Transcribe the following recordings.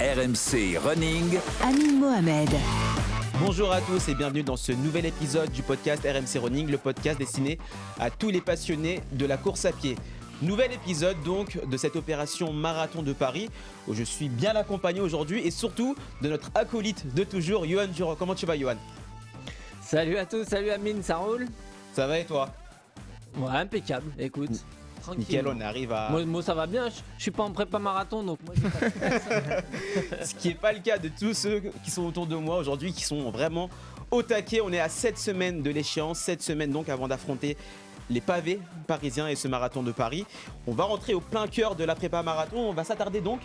RMC Running. Amine Mohamed. Bonjour à tous et bienvenue dans ce nouvel épisode du podcast RMC Running, le podcast destiné à tous les passionnés de la course à pied. Nouvel épisode donc de cette opération Marathon de Paris où je suis bien accompagné aujourd'hui et surtout de notre acolyte de toujours, Johan Durand. Comment tu vas, Johan ? Salut à tous, salut Amine, ça roule ? Ça va et toi ? Ouais, impeccable, écoute. Tranquille. Nickel, on arrive à... Moi ça va bien, je suis pas en prépa marathon donc moi j'ai pas de stress. Ce qui n'est pas le cas de tous ceux qui sont autour de moi aujourd'hui, qui sont vraiment au taquet. On est à 7 semaines de l'échéance, 7 semaines donc avant d'affronter les pavés parisiens et ce marathon de Paris. On va rentrer au plein cœur de la prépa marathon. On va s'attarder donc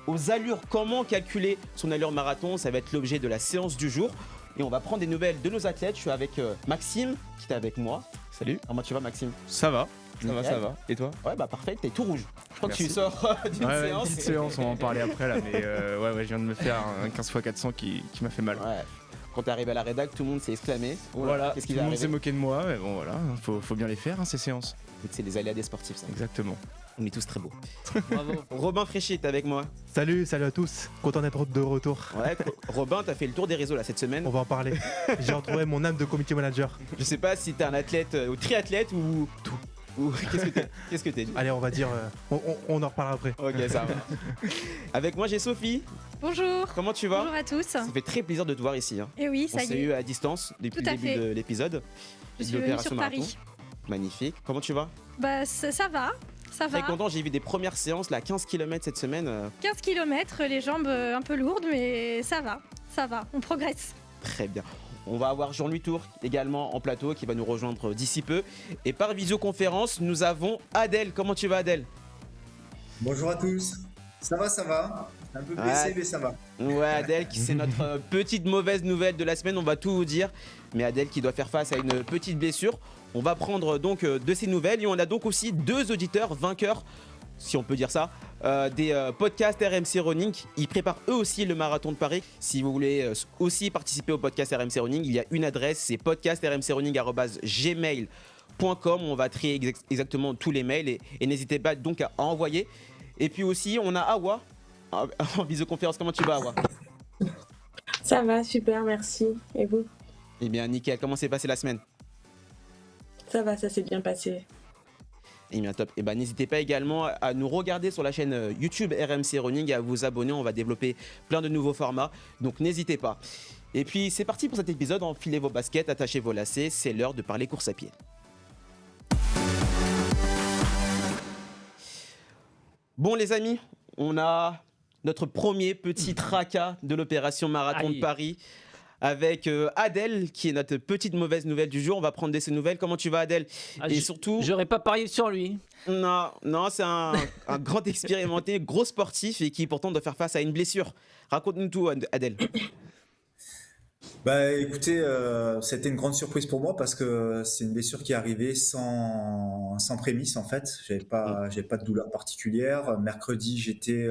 aux allures. Comment calculer son allure marathon ? Ça va être l'objet de la séance du jour. Et on va prendre des nouvelles de nos athlètes. Je suis avec Maxime qui est avec moi. Salut. Comment tu vas, Maxime ? Ça va. Nickel. Ça va. Et toi ? Ouais, bah parfait, t'es tout rouge. Je crois Merci. que tu sors d'une séance. Petite séance, on va en parler après là, mais je viens de me faire un 15x400 qui m'a fait mal. Ouais. Quand t'es arrivé à la rédac, tout le monde s'est exclamé. Voilà, Qu'est-ce tout qui le va monde s'est arriver ? moqué de moi, mais bon voilà, faut bien les faire ces séances. C'est les aléas des sportifs, ça. Exactement. On est tous très beaux. Bravo. Robin Fréchy, t'es avec moi. Salut à tous, content d'être de retour. Ouais, Robin, t'as fait le tour des réseaux là cette semaine. On va en parler. J'ai retrouvé mon âme de community manager. Je sais pas si t'es un athlète ou triathlète ou Tout. Ou qu'est-ce que t'es dit ? Allez, on va dire, on en reparlera après. Ok, ça va. Avec moi, j'ai Sophie. Bonjour. Comment tu vas ? Bonjour à tous. Ça fait très plaisir de te voir ici. Et oui, On ça s'est y est. eu à distance depuis Tout le à début fait. de l'épisode. Je de suis venue l'opération sur marathon. Paris. Magnifique. Comment tu vas ? Bah ça va. Ça Très va. content, j'ai vu des premières séances, là, 15 km cette semaine. 15 km, les jambes un peu lourdes, mais ça va. Ça va. On progresse. Très bien. On va avoir Jean-Louis Tour également en plateau qui va nous rejoindre d'ici peu. Et par visioconférence, nous avons Adèle. Comment tu vas, Adèle ? Bonjour à tous. Ça va. Un peu blessé, Ouais. mais ça va. Ouais, Adèle, c'est notre petite mauvaise nouvelle de la semaine. On va tout vous dire. Mais Adèle qui doit faire face à une petite blessure. On va prendre donc de ses nouvelles. Et on a donc aussi 2 auditeurs vainqueurs, si on peut dire ça, des podcasts RMC Running. Ils préparent eux aussi le marathon de Paris. Si vous voulez aussi participer au podcast RMC Running, il y a une adresse, c'est podcastrmcrunning@gmail.com. On va trier exactement tous les mails et n'hésitez pas donc à envoyer. Et puis aussi, on a Awa en visioconférence. Comment tu vas, Awa ? Ça va, super, merci. Et vous ? Eh bien, nickel. Comment s'est passée la semaine ? Ça va, ça s'est bien passé. Eh bien, top. Et ben, n'hésitez pas également à nous regarder sur la chaîne YouTube RMC Running et à vous abonner. On va développer plein de nouveaux formats. Donc, n'hésitez pas. Et puis, c'est parti pour cet épisode. Enfilez vos baskets, attachez vos lacets. C'est l'heure de parler course à pied. Bon, les amis, on a notre premier petit tracas de l'opération Marathon de Aïe. Paris avec Adèle, qui est notre petite mauvaise nouvelle du jour. On va prendre de ses nouvelles. Comment tu vas, Adèle ? Ah, Et surtout... J'aurais pas parié sur lui. Non, c'est un grand expérimenté, gros sportif et qui pourtant doit faire face à une blessure. Raconte-nous tout, Adèle. Bah écoutez, c'était une grande surprise pour moi parce que c'est une blessure qui est arrivée sans prémisse en fait. J'avais pas de douleur particulière. Mercredi, j'étais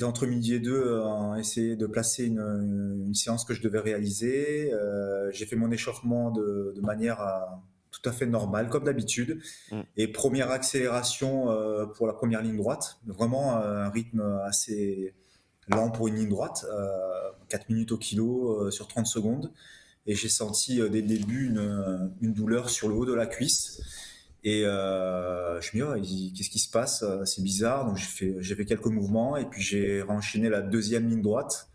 entre midi et 2 à essayer de placer une séance que je devais réaliser. J'ai fait mon échauffement de manière tout à fait normale, comme d'habitude. Et première accélération pour la première ligne droite. Vraiment un rythme assez lent pour une ligne droite. 4 minutes au kilo sur 30 secondes. Et j'ai senti dès le début une douleur sur le haut de la cuisse. Et je me dis, qu'est-ce qui se passe ? C'est bizarre. Donc j'ai fait quelques mouvements et puis j'ai enchaîné la deuxième ligne droite.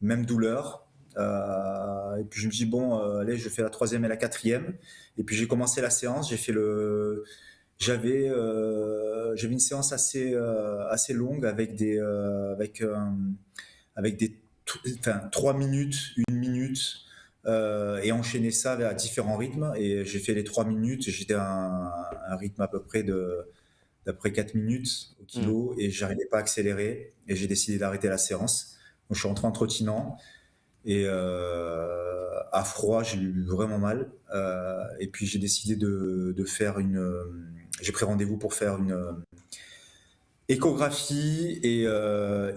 Même douleur. Et puis je me dis, bon, allez, je fais la troisième et la quatrième. Et puis j'ai commencé la séance. J'avais une séance assez longue avec 3 minutes, 1 minute. Et enchaîner ça à différents rythmes. Et j'ai fait les 3 minutes. J'étais à un rythme à peu près d'après 4 minutes au kilo et j'arrivais pas à accélérer. Et j'ai décidé d'arrêter la séance. Donc je suis rentré en trottinant et à froid, j'ai eu vraiment mal. Et puis j'ai décidé de faire j'ai pris rendez-vous pour faire une échographie et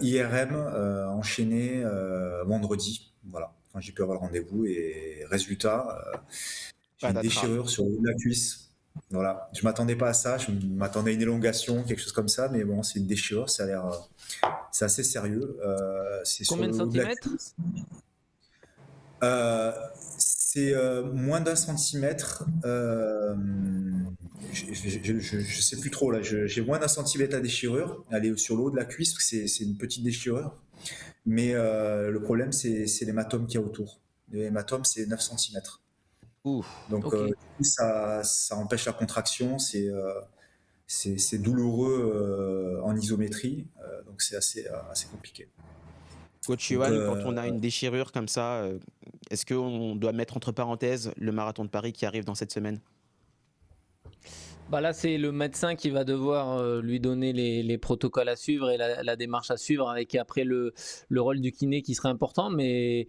IRM enchaîné vendredi. Voilà. Enfin, j'ai pu avoir le rendez-vous et résultat, j'ai une déchirure sur le haut de la cuisse Voilà, je m'attendais pas à ça, je m'attendais à une élongation, quelque chose comme ça, mais bon, c'est une déchirure, ça a l'air, c'est assez sérieux. C'est sur Combien de le haut de la centimètres? cuisse. C'est moins d'un centimètre. Je sais plus trop là. J'ai moins d'un centimètre à déchirure. Elle est sur le haut de la cuisse, parce que c'est une petite déchirure. Mais le problème, c'est l'hématome qu'il y a autour. L'hématome, c'est 9 centimètres. Ouf. Donc, Ok. du coup, ça empêche la contraction. C'est douloureux en isométrie. Donc, c'est assez compliqué. Coach Donc, Yohan, quand on a une déchirure comme ça, est-ce qu'on doit mettre entre parenthèses le marathon de Paris qui arrive dans cette semaine? Bah là, c'est le médecin qui va devoir lui donner les protocoles à suivre et la démarche à suivre, avec après le rôle du kiné qui serait important. Mais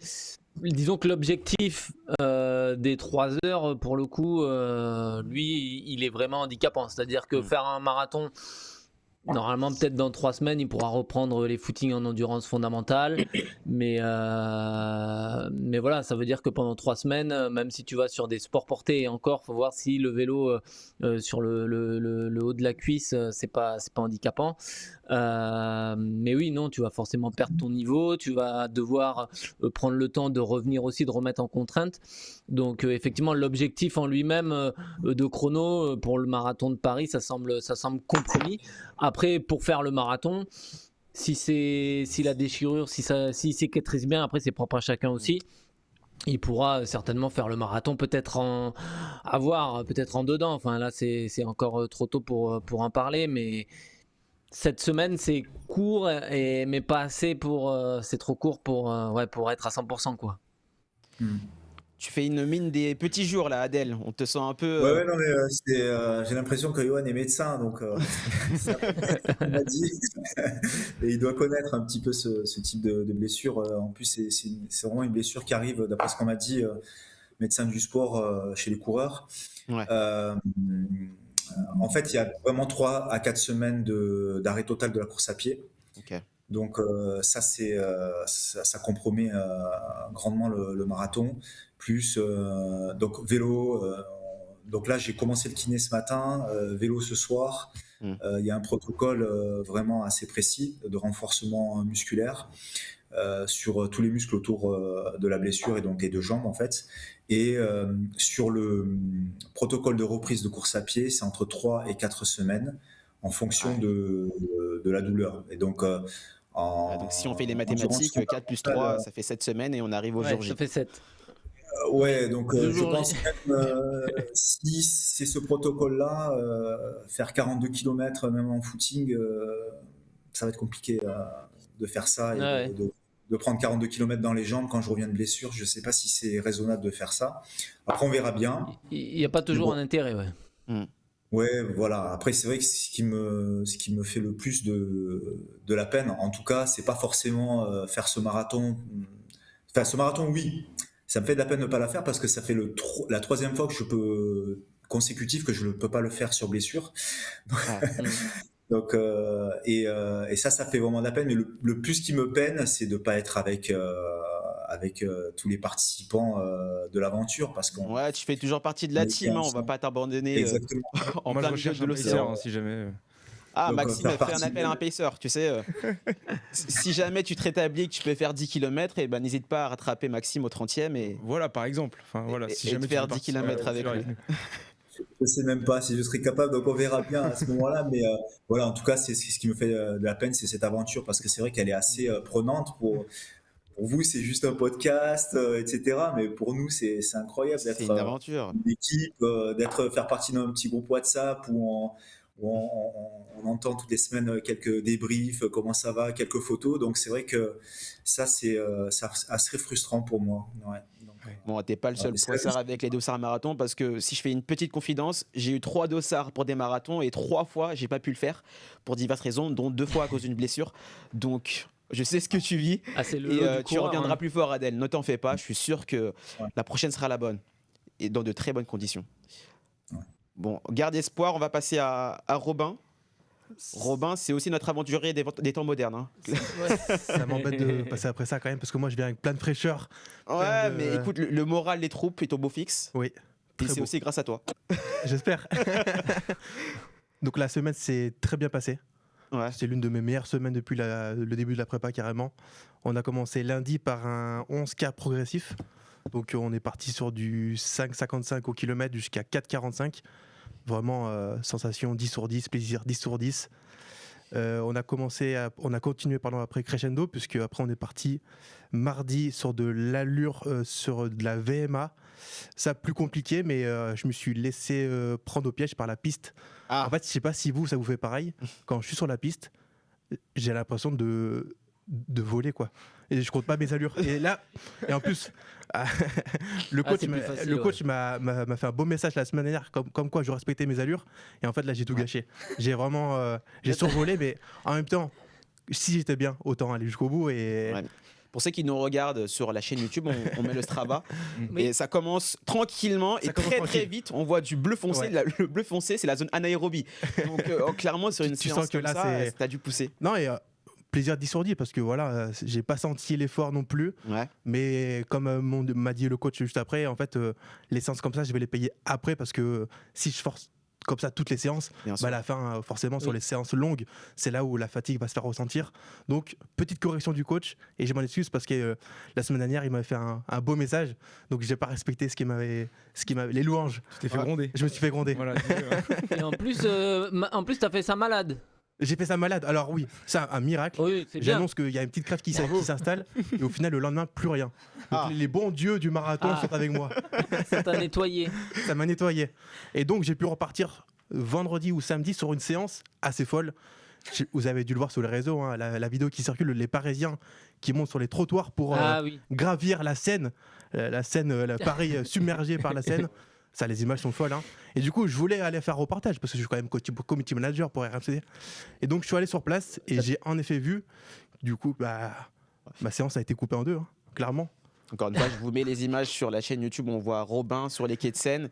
disons que l'objectif des 3 heures, pour le coup, lui, il est vraiment handicapant. C'est-à-dire que faire un marathon, normalement, peut-être dans 3 semaines, il pourra reprendre les footings en endurance fondamentale. Mais voilà, ça veut dire que pendant 3 semaines, même si tu vas sur des sports portés, et encore, faut voir si le vélo sur le haut de la cuisse, c'est pas handicapant. Mais oui, non, tu vas forcément perdre ton niveau. Tu vas devoir prendre le temps de revenir aussi, de remettre en contrainte. Donc, effectivement, l'objectif en lui-même de chrono pour le marathon de Paris, ça semble compromis. Après, pour faire le marathon, si la déchirure, si cicatrise bien, après c'est propre à chacun aussi. Il pourra certainement faire le marathon, peut-être en dedans. Enfin là, c'est encore trop tôt pour en parler, mais cette semaine c'est court mais pas assez c'est trop court pour être à 100% quoi. Tu fais une mine des petits jours là, Adèle. On te sent un peu. Ouais, non, mais j'ai l'impression que Johan est médecin, donc c'est ce qu'il m'a dit. Et il doit connaître un petit peu ce type de blessure. En plus, c'est vraiment une blessure qui arrive, d'après ce qu'on m'a dit, médecin du sport chez les coureurs. Ouais. En fait, il y a vraiment 3 à 4 semaines d'arrêt total de la course à pied. Ok. Donc ça compromet grandement le marathon. Plus donc vélo. Donc là, j'ai commencé le kiné ce matin, vélo ce soir. Il y a un protocole vraiment assez précis de renforcement musculaire sur tous les muscles autour de la blessure et de jambes en fait. Et sur le protocole de reprise de course à pied, c'est entre 3 et 4 semaines en fonction de la douleur. Et donc donc si on fait les mathématiques, 4 plus 3, ça fait 7 semaines et on arrive au jour J. Ça fait 7. Ouais, donc je pense même si c'est ce protocole-là, faire 42 km même en footing, ça va être compliqué de faire ça et de prendre 42 km dans les jambes quand je reviens de blessure. Je sais pas si c'est raisonnable de faire ça. Après, on verra bien. Il n'y a pas toujours un intérêt, ouais. Ouais, voilà. Après, c'est vrai que ce qui me fait le plus de la peine, en tout cas, c'est pas forcément faire ce marathon. Enfin, ce marathon, oui, ça me fait de la peine de ne pas la faire parce que ça fait la 3e fois consécutive que je ne peux pas le faire sur blessure. Donc, et ça fait vraiment de la peine. Mais le plus qui me peine, c'est de ne pas être avec tous les participants de l'aventure. Parce qu'on Ouais, tu fais toujours partie de la team, hein, on va pas t'abandonner exactement. en Moi, je plein milieu recherche de un l'océan. pacer, hein, si jamais. Ah, Donc, Maxime faire fait un partie appel à un pacer, tu sais. Si jamais tu te rétablis et que tu peux faire 10 km, et ben n'hésite pas à rattraper Maxime au 30e et Voilà, par exemple. Enfin, voilà, et si de jamais faire tu veux 10 participer à km avec l'aventure lui. Je ne sais même pas si je serai capable, donc on verra bien à ce moment-là. Mais voilà, en tout cas, c'est ce qui me fait de la peine, c'est cette aventure, parce que c'est vrai qu'elle est assez prenante. Pour vous, c'est juste un podcast, etc. Mais pour nous, c'est incroyable C'est d'être une aventure. une équipe, faire partie d'un petit groupe WhatsApp où on entend toutes les semaines quelques débriefs, comment ça va, quelques photos. Donc c'est vrai que ça, c'est assez frustrant pour moi. Ouais. Bon, t'es pas le seul poissard avec les dossards marathon parce que si je fais une petite confidence, j'ai eu 3 dossards pour des marathons et 3 fois j'ai pas pu le faire pour diverses raisons, dont 2 fois à cause d'une blessure. Donc je sais ce que tu vis et tu reviendras plus fort, Adèle. Ne t'en fais pas, je suis sûr que la prochaine sera la bonne et dans de très bonnes conditions. Bon, garde espoir, on va passer à Robin. Robin, c'est aussi notre aventurier des temps modernes. Hein. Ça m'embête de passer après ça quand même parce que moi je viens avec plein de fraîcheur. Ouais, mais écoute, le moral des troupes est au beau fixe. Oui. Et Très c'est beau. aussi grâce à toi. J'espère. Donc la semaine s'est très bien passée. Ouais. C'est l'une de mes meilleures semaines depuis le début de la prépa carrément. On a commencé lundi par un 11K progressif. Donc on est parti sur du 5,55 au kilomètre jusqu'à 4,45. Vraiment sensation 10 sur 10, plaisir 10 sur 10. On a continué après crescendo, puisque après on est parti mardi sur de l'allure, sur de la VMA. Ça plus compliqué, mais je me suis laissé prendre au piège par la piste. Ah. En fait, je sais pas si ça vous fait pareil. Quand je suis sur la piste, j'ai l'impression de voler, quoi. Et je compte pas mes allures. Et en plus, le coach, c'est plus facile, le coach m'a fait un beau message la semaine dernière, comme quoi je respectais mes allures. Et en fait, là, j'ai tout gâché. J'ai vraiment, j'ai survolé, mais en même temps, si j'étais bien, autant aller jusqu'au bout. Et Ouais. Pour ceux qui nous regardent sur la chaîne YouTube, on met le Strava et ça commence tranquillement et commence très tranquille. vite. On voit du bleu foncé. Ouais. Le bleu foncé, c'est la zone anaérobie. Donc clairement sur une Tu séance sens que comme là, ça, t'as dû pousser. non, et plaisir 10 sur 10, parce que voilà, j'ai pas senti l'effort non plus. Ouais. Mais comme m'a dit le coach juste après, en fait, les séances comme ça, je vais les payer après, parce que si je force comme ça toutes les séances, Bien sûr. à la fin, forcément, sur Oui. les séances longues, c'est là où la fatigue va se faire ressentir. Donc, petite correction du coach, et je m'en excuse parce que la semaine dernière, il m'avait fait un beau message, donc j'ai pas respecté ce qu'il m'avait, les louanges. Tu t'es fait gronder. Je me suis fait gronder. Voilà, dis-le, ouais. Et en plus, t'as fait ça malade. J'ai fait ça malade. Alors oui, c'est un miracle. Oui, c'est bien. J'annonce qu'il y a une petite crève qui s'installe, et au final, le lendemain, plus rien. Donc, Ah. les bons dieux du marathon Ah. sont avec moi. Ça t'a nettoyé. Ça m'a nettoyé. Et donc, j'ai pu repartir vendredi ou samedi sur une séance assez folle. Vous avez dû le voir sur les réseaux, hein, la vidéo qui circule, les Parisiens qui montent sur les trottoirs pour Ah oui. gravir la Seine, Paris submergé par la Seine. Ça, les images sont folles. Hein. Et du coup, je voulais aller faire reportage parce que je suis quand même community manager pour RMC. Et donc, je suis allé sur place et j'ai en effet vu. Du coup, ma séance a été coupée en deux, hein, clairement. Encore une fois, je vous mets les images sur la chaîne YouTube. On voit Robin sur les quais de Seine.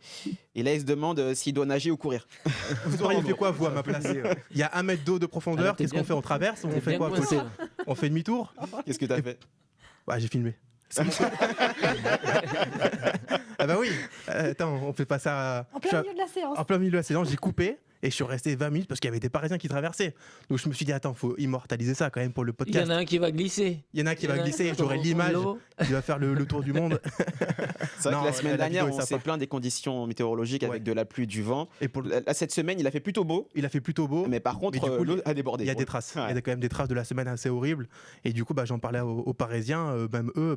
Et là, il se demande s'il doit nager ou courir. Vous auriez fait quoi, vous, à ma place? Il y a 1 mètre d'eau de profondeur. Alors, t'es Qu'est-ce qu'on bien- fait? On traverse? On T'es fait bien quoi? coincé, là. On fait demi-tour? Qu'est-ce que t'as fait? J'ai filmé. Ah bah oui. Attends, on fait pas ça. En plein milieu de la séance. En plein milieu de la séance, j'ai coupé et je suis resté 20 minutes parce qu'il y avait des Parisiens qui traversaient. Donc je me suis dit, attends, faut immortaliser ça quand même pour le Il y podcast. en a un qui va glisser. Il y en a un qui Il y en va a un glisser, qui j'aurai va l'image, dans l'eau. il va faire le tour du monde. C'est vrai Non, que la semaine la dernière, vidéo est on s'est sympa. plaint des conditions météorologiques avec Ouais. de la pluie, du vent. Et pour Là, cette semaine, il a fait plutôt beau. il a fait plutôt beau. Mais par contre, Mais du coup, l'eau a débordé. Il y a des traces. Ouais. Il y a quand même des traces de la semaine assez horribles. Et du coup, j'en parlais aux Parisiens. Même eux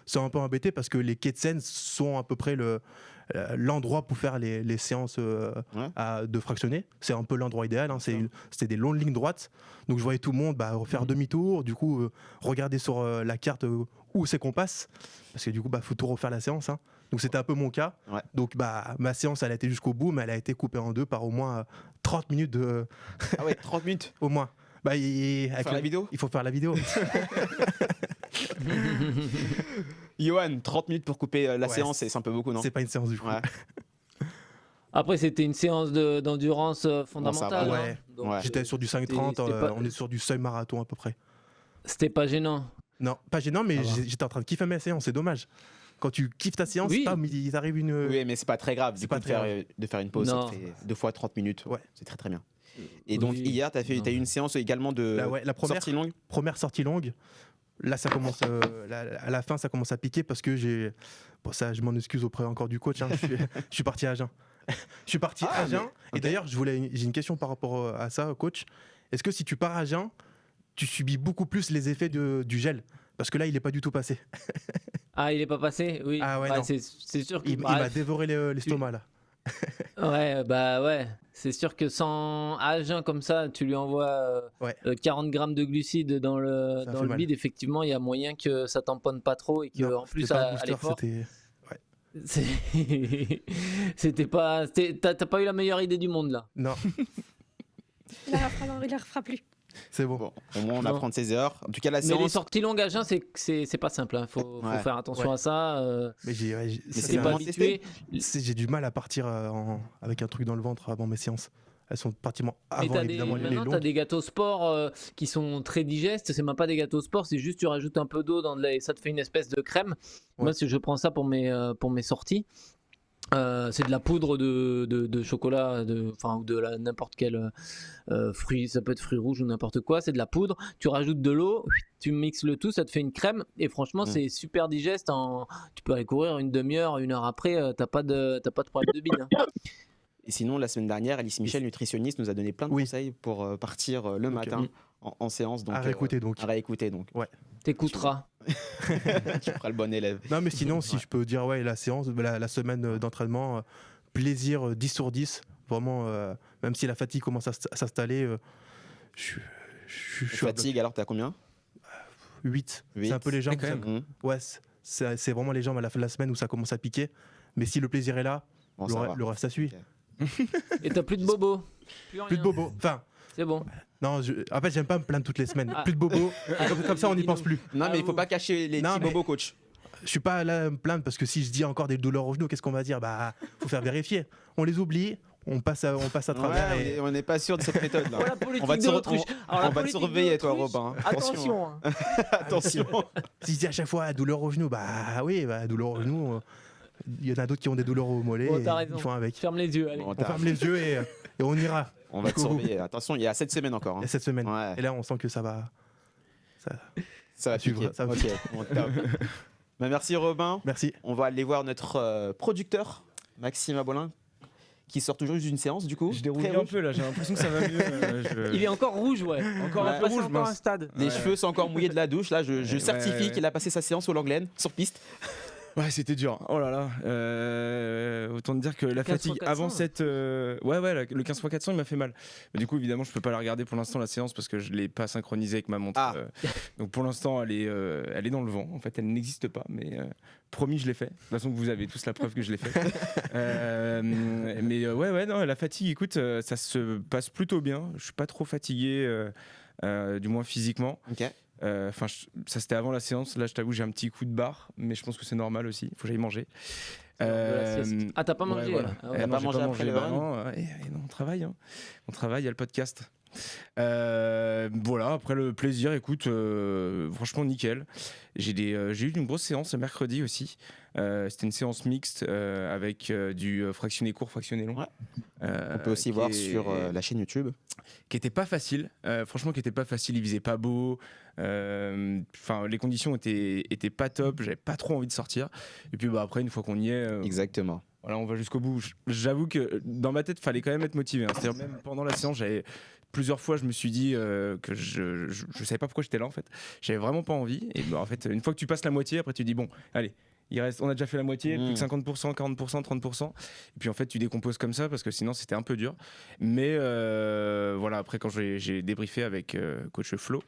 sont un peu embêtés parce que les quais de Seine sont à peu près l'endroit pour faire les séances de fractionner. C'est un peu l'endroit idéal. Hein. C'était des longues lignes droites. Donc je voyais tout le monde faire demi-tour. Du coup, regarder sur la carte où c'est qu'on passe. Parce que du coup, faut tout refaire la séance. Hein. Donc c'était un peu mon cas. Ouais. Donc ma séance, elle a été jusqu'au bout, mais elle a été coupée en deux par au moins 30 minutes de... Ah ouais, 30 minutes. Au moins. Avec Faire la vidéo. Il faut faire la vidéo. Johan, 30 minutes pour couper la Ouais, séance, c'est un peu beaucoup, non? C'est pas une séance du coup. Ouais. Après, c'était une séance d'endurance fondamentale. va. Ouais. hein. Donc, Ouais. J'étais sur du 5,30, c'était pas- on est sur du seuil marathon à peu près. C'était pas gênant. Non, pas gênant, mais Ça va. j'étais en train de kiffer ma séance, c'est dommage. Quand tu kiffes ta séance, Oui. il arrive une... Oui, mais c'est pas très grave. c'est Du pas coup, très de faire une pause, ça Non. te fait 2 fois 30 minutes. Ouais. C'est très très bien. Et donc, Oui. hier, t'as eu Non. une séance également de la première, sortie longue. première sortie longue. Là, ça commence, à la fin, ça commence à piquer parce que Bon, ça, je m'en excuse auprès encore du coach. Hein, je suis parti à Agen. Je suis parti à Agen. Et ok. d'ailleurs, j'ai une question par rapport à ça, coach. Est-ce que si tu pars à Agen, tu subis beaucoup plus les effets du gel? Parce que là, il n'est pas du tout passé. Ah, il est pas passé? Oui. Ah ouais, Bah, non. c'est sûr qu'il Il m'a dévoré l'estomac, là. Ouais, ouais. C'est sûr que sans Agen comme ça, tu lui envoies 40 grammes de glucides dans Ça le fait mal. bide, effectivement, il y a moyen que ça tamponne pas trop et que Non, en plus c'était pas un à booster, l'effort. c'était... C'était pas. T'as pas eu la meilleure idée du monde là. Non, Il la refera plus. c'est bon. Bon, au moins, on Non. apprend de ses erreurs. En tout cas, la Mais les séance. sorties longues à Agen, c'est pas simple. Hein. Faut Ouais. faire attention Ouais. à ça. Mais c'est C'est pas vraiment habitué. j'ai du mal à partir avec un truc dans le ventre avant mes séances. Elles sont pratiquement Et avant, évidemment, les maintenant, t'as longues. des gâteaux sport qui sont très digestes. C'est même pas des gâteaux sport, c'est juste tu rajoutes un peu d'eau et ça te fait une espèce de crème. Moi, Ouais. je prends ça pour mes sorties. C'est de la poudre de chocolat, ou de n'importe quel fruit, ça peut être fruit rouge ou n'importe quoi, c'est de la poudre, tu rajoutes de l'eau, tu mixes le tout, ça te fait une crème, et franchement c'est super digeste, tu peux aller courir une demi-heure, 1 heure après, t'as pas de problème de bide. Hein. Et sinon, la semaine dernière, Alice Michel, nutritionniste, nous a donné plein de conseils pour partir le matin en séance. Donc, à réécouter donc. À réécouter donc. Ouais. T'écouteras. Tu feras le bon élève. Non mais sinon, si je peux dire, la séance, la semaine d'entraînement, plaisir 10 sur 10. Vraiment, même si la fatigue commence à s'installer, je suis fatigue, alors t'as combien? 8. C'est un peu les jambes. Ouais, c'est vraiment les jambes à la fin de la semaine où ça commence à piquer. Mais si le plaisir est là, le reste ça suit. Okay. Et t'as plus de bobos? Plus de bobos. Enfin. C'est bon. Non, en fait, j'aime pas me plaindre toutes les semaines. Plus de bobos. Comme ça, on n'y pense plus. Non, mais il faut pas cacher les petits bobos, coach. Je suis pas là à me plaindre parce que si je dis encore des douleurs au genou, qu'est-ce qu'on va dire? Faut faire vérifier. On les oublie. On passe à travers. Ouais, on n'est pas sûr de cette méthode là. On va te surveiller, toi, Robin. Attention. Attention. Si je dis à chaque fois douleur au genou, douleur au genou. Il y en a d'autres qui ont des douleurs au mollet. Ils font avec. Ferme les yeux. Allez. On ferme les yeux et on ira. On va te surveiller. Attention, il y a 7 semaines encore. Il y a 7 semaines. Ouais. Et là, on sent que ça va. Ça va piquer. Ça va piquer. Merci Robin. Merci. On va aller voir notre producteur, Maxime Abolin, qui sort toujours d'une séance du coup. Je déroule un peu là, j'ai l'impression que ça va mieux. Il est encore rouge, encore un peu rouge, encore un stade. Les cheveux sont encore mouillés de la douche. Là, je certifie qu'il a passé sa séance au Langlaine sur piste. Ouais, c'était dur. Oh là là. Autant te dire que la fatigue avant cette. Le 15x400 il m'a fait mal. Mais du coup, évidemment, je peux pas la regarder pour l'instant la séance parce que je l'ai pas synchronisée avec ma montre. Donc pour l'instant, elle est dans le vent. En fait, elle n'existe pas. Mais promis, je l'ai fait. De toute façon, vous avez tous la preuve que je l'ai fait. Non, la fatigue, écoute, ça se passe plutôt bien. Je suis pas trop fatigué, du moins physiquement. Ok. Ça c'était avant la séance. Là, je t'avoue, j'ai un petit coup de barre, mais je pense que c'est normal aussi. Il faut que j'aille manger. T'as pas mangé? Voilà. T'as pas mangé après le non, on travaille. Hein. On travaille, il y a le podcast. Voilà, après le plaisir, écoute, franchement nickel. J'ai eu une grosse séance mercredi aussi. C'était une séance mixte avec du fractionné court, fractionné long. Ouais. On peut aussi voir sur la chaîne YouTube. Qui était pas facile, franchement, qui était pas facile. Il faisait pas beau. Les conditions étaient pas top. J'avais pas trop envie de sortir. Et puis après, une fois qu'on y est, exactement. Voilà, on va jusqu'au bout. J'avoue que dans ma tête, fallait quand même être motivé. Hein. C'est-à-dire même pendant la séance, plusieurs fois, je me suis dit que je savais pas pourquoi j'étais là en fait. J'avais vraiment pas envie. Et en fait, une fois que tu passes la moitié, après tu dis bon, allez. On a déjà fait la moitié, plus que 50%, 40%, 30%. Et puis en fait, tu décomposes comme ça parce que sinon c'était un peu dur. Mais voilà, après quand j'ai débriefé avec coach Flo,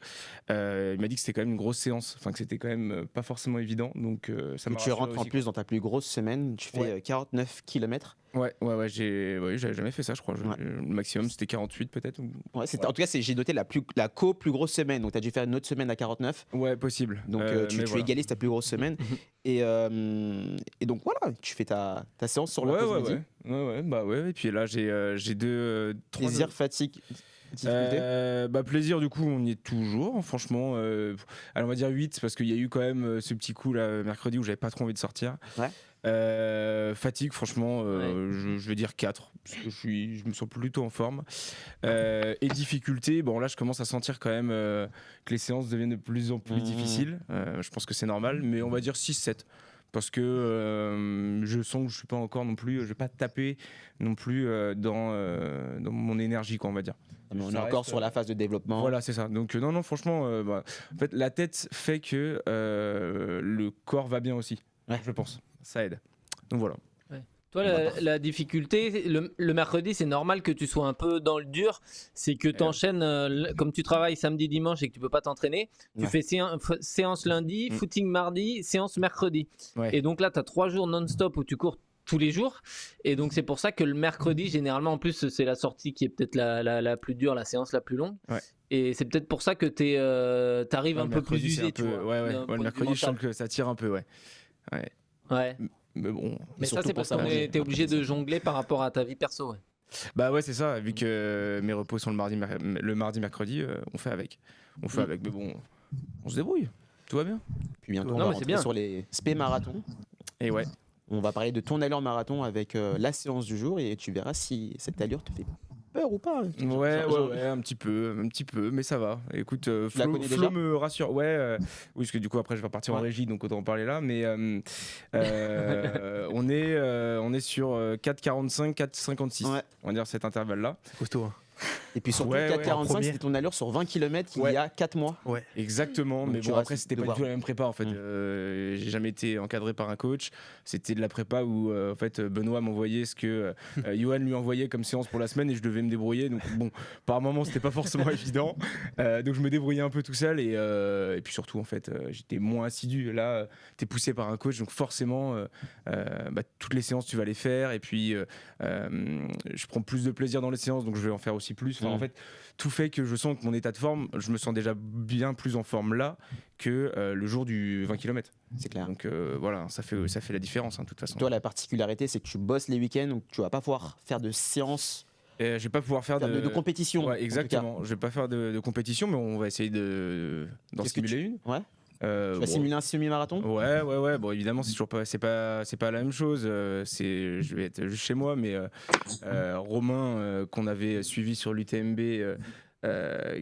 il m'a dit que c'était quand même une grosse séance, enfin que c'était quand même pas forcément évident. Donc ça m'a tu rentres en plus dans ta plus grosse semaine, tu fais 49 km. Ouais, j'avais jamais fait ça, je crois. Le maximum c'était 48 peut-être. En tout cas, j'ai noté la plus grosse semaine. Donc tu as dû faire une autre semaine à 49. Ouais, possible. Donc tu égalises ta plus grosse semaine. Et donc voilà, tu fais ta séance sur la pause midi. Ouais. Et puis là, j'ai deux plaisir, fatigue, difficulté. Plaisir, du coup, on y est toujours. Franchement, alors on va dire 8 parce qu'il y a eu quand même ce petit coup là mercredi où j'avais pas trop envie de sortir. Ouais. Fatigue, franchement, je vais dire 4 parce que je me sens plutôt en forme. Et difficulté, bon là je commence à sentir quand même que les séances deviennent de plus en plus difficiles. Je pense que c'est normal, mais on va dire 6-7 parce que je sens que je suis pas encore non plus, je vais pas taper non plus dans mon énergie, quoi, on va dire. Mais on est encore sur la phase de développement. Voilà, c'est ça. Donc non, franchement, en fait, la tête fait que le corps va bien aussi. Ouais. Je pense. Ça aide. Donc voilà. Ouais. Toi, la difficulté, le mercredi, c'est normal que tu sois un peu dans le dur. C'est que tu enchaînes, comme tu travailles samedi, dimanche et que tu peux pas t'entraîner, tu fais séance lundi, footing mardi, séance mercredi. Ouais. Et donc là, tu as 3 jours non-stop où tu cours tous les jours. Et donc, c'est pour ça que le mercredi, généralement, en plus, c'est la sortie qui est peut-être la plus dure, la séance la plus longue. Ouais. Et c'est peut-être pour ça que tu arrives un peu plus usé. Le mercredi, je sens que ça tire un peu, Ouais. Mais bon. Mais ça, c'est parce que t'es obligé de jongler par rapport à ta vie perso. Ouais. Bah ouais, c'est ça. Vu que mes repos sont le mardi, mercredi, on fait avec. Mais bon, on se débrouille. Tout va bien. Puis bientôt, on va rentrer sur les spé marathons. Et ouais. On va parler de ton allure marathon avec la séance du jour et tu verras si cette allure te fait peur ou pas. Ouais, un petit peu, mais ça va. Écoute, la connais Flo déjà me rassure. Ouais, oui, parce que du coup après je vais repartir en régie, donc autant en parler là. Mais on est sur 4,45, 4,56. Ouais. On va dire cet intervalle-là. C'est costaud. Hein. Et puis surtout, Ouais, 4,45, premier. c'était ton allure sur 20 km il y a 4 mois. Ouais. Exactement, Donc mais tu bon vas après c'était pas devoir- du tout la même prépa en fait. J'ai jamais été encadré par un coach. C'était de la prépa où en fait Benoît m'envoyait ce que Johan lui envoyait comme séance pour la semaine et je devais me débrouiller. Donc bon, par moments c'était pas forcément évident. Donc je me débrouillais un peu tout seul et puis surtout en fait j'étais moins assidu. Là t'es poussé par un coach donc forcément toutes les séances tu vas les faire et puis je prends plus de plaisir dans les séances donc je vais en faire aussi plus. Enfin, en fait tout fait que je sens que mon état de forme, je me sens déjà bien plus en forme là que le jour du 20 km. C'est clair. Donc voilà, ça fait la différence de toute façon. Toi, la particularité, c'est que tu bosses les week-ends, donc tu vas pas pouvoir faire de séances Et je vais pas pouvoir faire de compétition. Ouais, en tout cas. exactement. Je vais pas faire de compétition, mais on va essayer d'en Qu'est-ce que simuler une. Ouais. Tu Bon. vas simuler un semi-marathon. Ouais. Bon, évidemment, c'est toujours pas, c'est pas la même chose. Je vais être juste chez moi, mais Romain, qu'on avait suivi sur l'UTMB,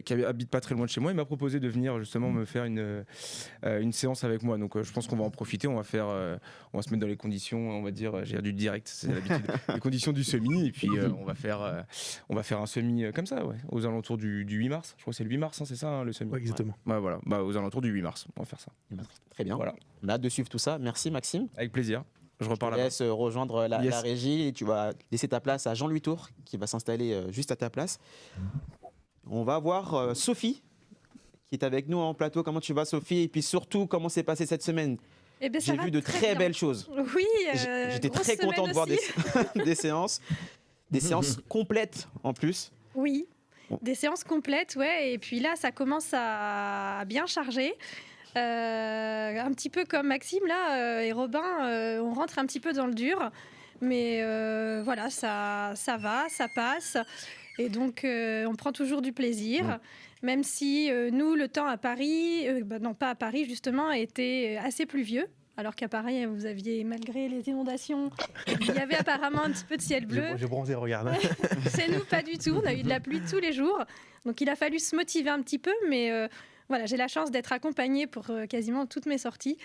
qui habite pas très loin de chez moi, il m'a proposé de venir justement me faire une séance avec moi. Donc, je pense qu'on va en profiter. On va se mettre dans les conditions, on va dire, j'ai du direct, c'est l'habitude, les conditions du semi, et puis on va faire un semi comme ça, ouais, aux alentours du 8 mars. Je crois que c'est le 8 mars, hein, c'est ça, le semi. Ouais, exactement. Ouais, voilà, aux alentours du 8 mars, on va faire ça. Très bien. Voilà. On a hâte de suivre tout ça. Merci Maxime. Avec plaisir. Je repars Je là. laisse rejoindre la Yes. régie et tu vas laisser ta place à Jean-Louis Tour qui va s'installer juste à ta place. On va voir Sophie qui est avec nous en plateau. Comment tu vas Sophie? Et puis surtout, comment s'est passé cette semaine? Eh ben, ça J'ai va vu de très très bien. belles choses. Oui, J'étais grosse très content semaine de voir aussi. des séances. Des séances complètes en plus. Oui, Bon. des séances complètes, ouais. Et puis là, ça commence à bien charger. Un petit peu comme Maxime là et Robin, on rentre un petit peu dans le dur. Mais voilà, ça va, ça passe. Et donc, on prend toujours du plaisir. Même si nous, le temps à Paris, non pas à Paris justement, a été assez pluvieux. Alors qu'à Paris, vous aviez, malgré les inondations, il y avait apparemment un petit peu de ciel bleu. J'ai bronzé, regarde. Chez nous, pas du tout. On a eu de la pluie tous les jours. Donc, il a fallu se motiver un petit peu. Mais voilà, j'ai la chance d'être accompagnée pour quasiment toutes mes sorties.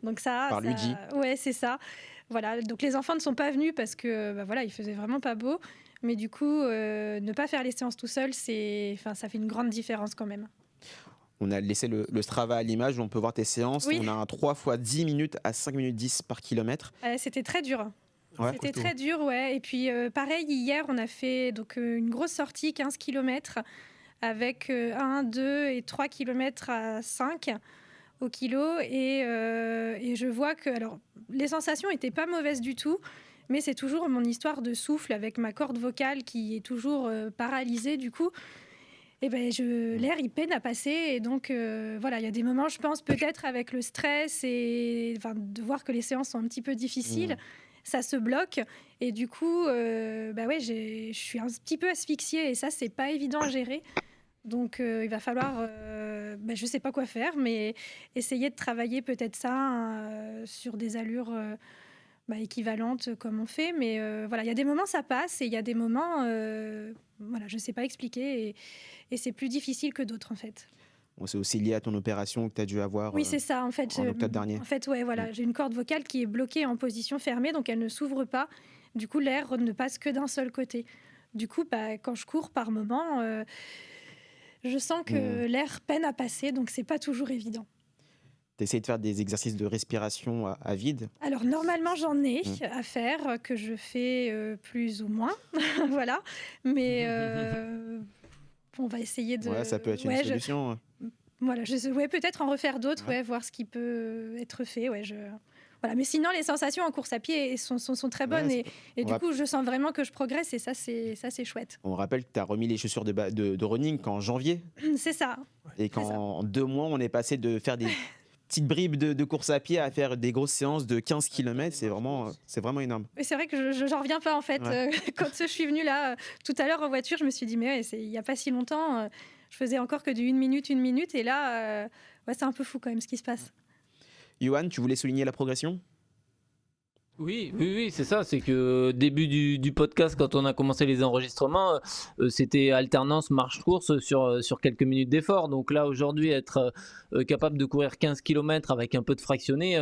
Donc ça, Par Luigi. Ouais, c'est ça. Voilà. Donc, les enfants ne sont pas venus parce que voilà, il faisait vraiment pas beau. Mais du coup, ne pas faire les séances tout seul, ça fait une grande différence quand même. On a laissé le Strava à l'image où on peut voir tes séances. Oui. On a un 3 x 10 minutes à 5 minutes 10 par kilomètre. C'était très dur. Ouais. C'était Costaud. très dur, ouais. Et puis, pareil, hier, on a fait une grosse sortie, 15 km, avec 1, 2 et 3 km à 5 au kilo. Et je vois que alors, les sensations n'étaient pas mauvaises du tout, mais c'est toujours mon histoire de souffle avec ma corde vocale qui est toujours paralysée, du coup. Et ben, l'air, il peine à passer. Et donc, voilà, il y a des moments, je pense, peut-être avec le stress et de voir que les séances sont un petit peu difficiles, ça se bloque. Et du coup, ouais, je suis un petit peu asphyxiée et ça, c'est pas évident à gérer. Donc, il va falloir, je sais pas quoi faire, mais essayer de travailler peut-être ça sur des allures équivalentes comme on fait. Mais voilà, il y a des moments, ça passe et il y a des moments, voilà, je sais pas expliquer et c'est plus difficile que d'autres en fait. Bon, c'est aussi lié à ton opération que tu as dû avoir Oui, c'est ça en fait. en octobre dernier. En fait, ouais, voilà, j'ai une corde vocale qui est bloquée en position fermée, donc elle ne s'ouvre pas. Du coup, l'air ne passe que d'un seul côté. Du coup, quand je cours par moment, je sens que l'air peine à passer, donc c'est pas toujours évident. Tu essaies de faire des exercices de respiration à vide. Alors, normalement, j'en ai à faire, que je fais plus ou moins. Voilà. Mais on va essayer de. Ouais, ça peut être une solution. Voilà, peut-être en refaire d'autres, voir ce qui peut être fait. Voilà. Mais sinon, les sensations en course à pied sont très bonnes. Ouais, et du coup, je sens vraiment que je progresse et ça, c'est chouette. On rappelle que tu as remis les chaussures de running qu'en janvier. C'est ça. Et qu'en 2 mois, on est passé de faire des petites bribes de course à pied à faire des grosses séances de 15 km. C'est vraiment énorme. Mais c'est vrai que je n'en reviens pas en fait. Ouais. Quand je suis venue là, tout à l'heure en voiture, je me suis dit, mais ouais, il n'y a pas si longtemps, je faisais encore que du 1 minute. Et là, c'est un peu fou quand même ce qui se passe. Johan, tu voulais souligner la progression Oui, c'est ça. C'est que début du podcast, quand on a commencé les enregistrements, c'était alternance marche-course sur quelques minutes d'effort. Donc là, aujourd'hui, être capable de courir 15 km avec un peu de fractionné,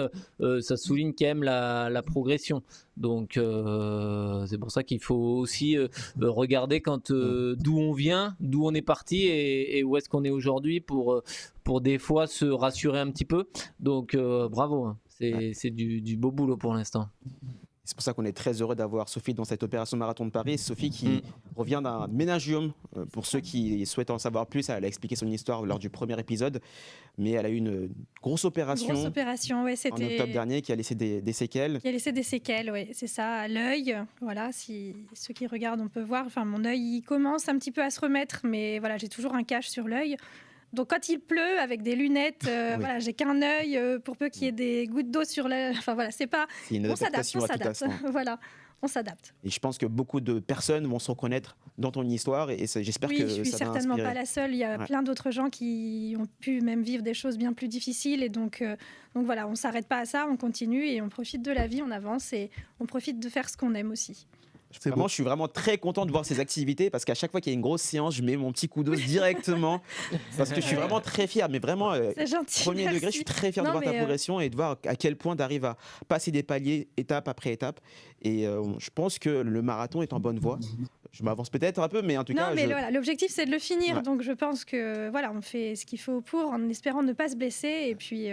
ça souligne quand même la progression. Donc c'est pour ça qu'il faut aussi regarder d'où on vient, d'où on est parti et où est-ce qu'on est aujourd'hui pour des fois se rassurer un petit peu. Donc bravo, hein. C'est du beau boulot pour l'instant. C'est pour ça qu'on est très heureux d'avoir Sophie dans cette opération Marathon de Paris. Sophie qui revient d'un méningiome. Pour ceux qui souhaitent en savoir plus, elle a expliqué son histoire lors du premier épisode. Mais elle a eu une grosse opération, ouais, en octobre dernier qui a laissé des séquelles. Qui a laissé des séquelles, oui, c'est ça, à l'œil. Voilà, si ceux qui regardent, on peut voir. Enfin, mon œil, il commence un petit peu à se remettre, mais voilà, j'ai toujours un cache sur l'œil. Donc quand il pleut avec des lunettes, voilà, j'ai qu'un œil pour peu qu'il y ait des gouttes d'eau sur l'œil. Enfin voilà, c'est pas. C'est une adaptation à tout instant. Voilà, on s'adapte. Et je pense que beaucoup de personnes vont se reconnaître dans ton histoire et j'espère que ça va inspirer. Oui, je suis certainement pas la seule. Il y a plein d'autres gens qui ont pu même vivre des choses bien plus difficiles et donc voilà, on s'arrête pas à ça, on continue et on profite de la vie, on avance et on profite de faire ce qu'on aime aussi. Je suis vraiment très content de voir ces activités parce qu'à chaque fois qu'il y a une grosse séance, je mets mon petit coup d'os directement parce que je suis vraiment très fier, mais vraiment premier degré, je suis très fier de voir ta progression et de voir à quel point tu arrives à passer des paliers étape après étape. Et je pense que le marathon est en bonne voie. Je m'avance peut-être un peu, mais en tout cas. Voilà, l'objectif c'est de le finir, donc je pense que voilà, on fait ce qu'il faut pour, en espérant ne pas se blesser et puis.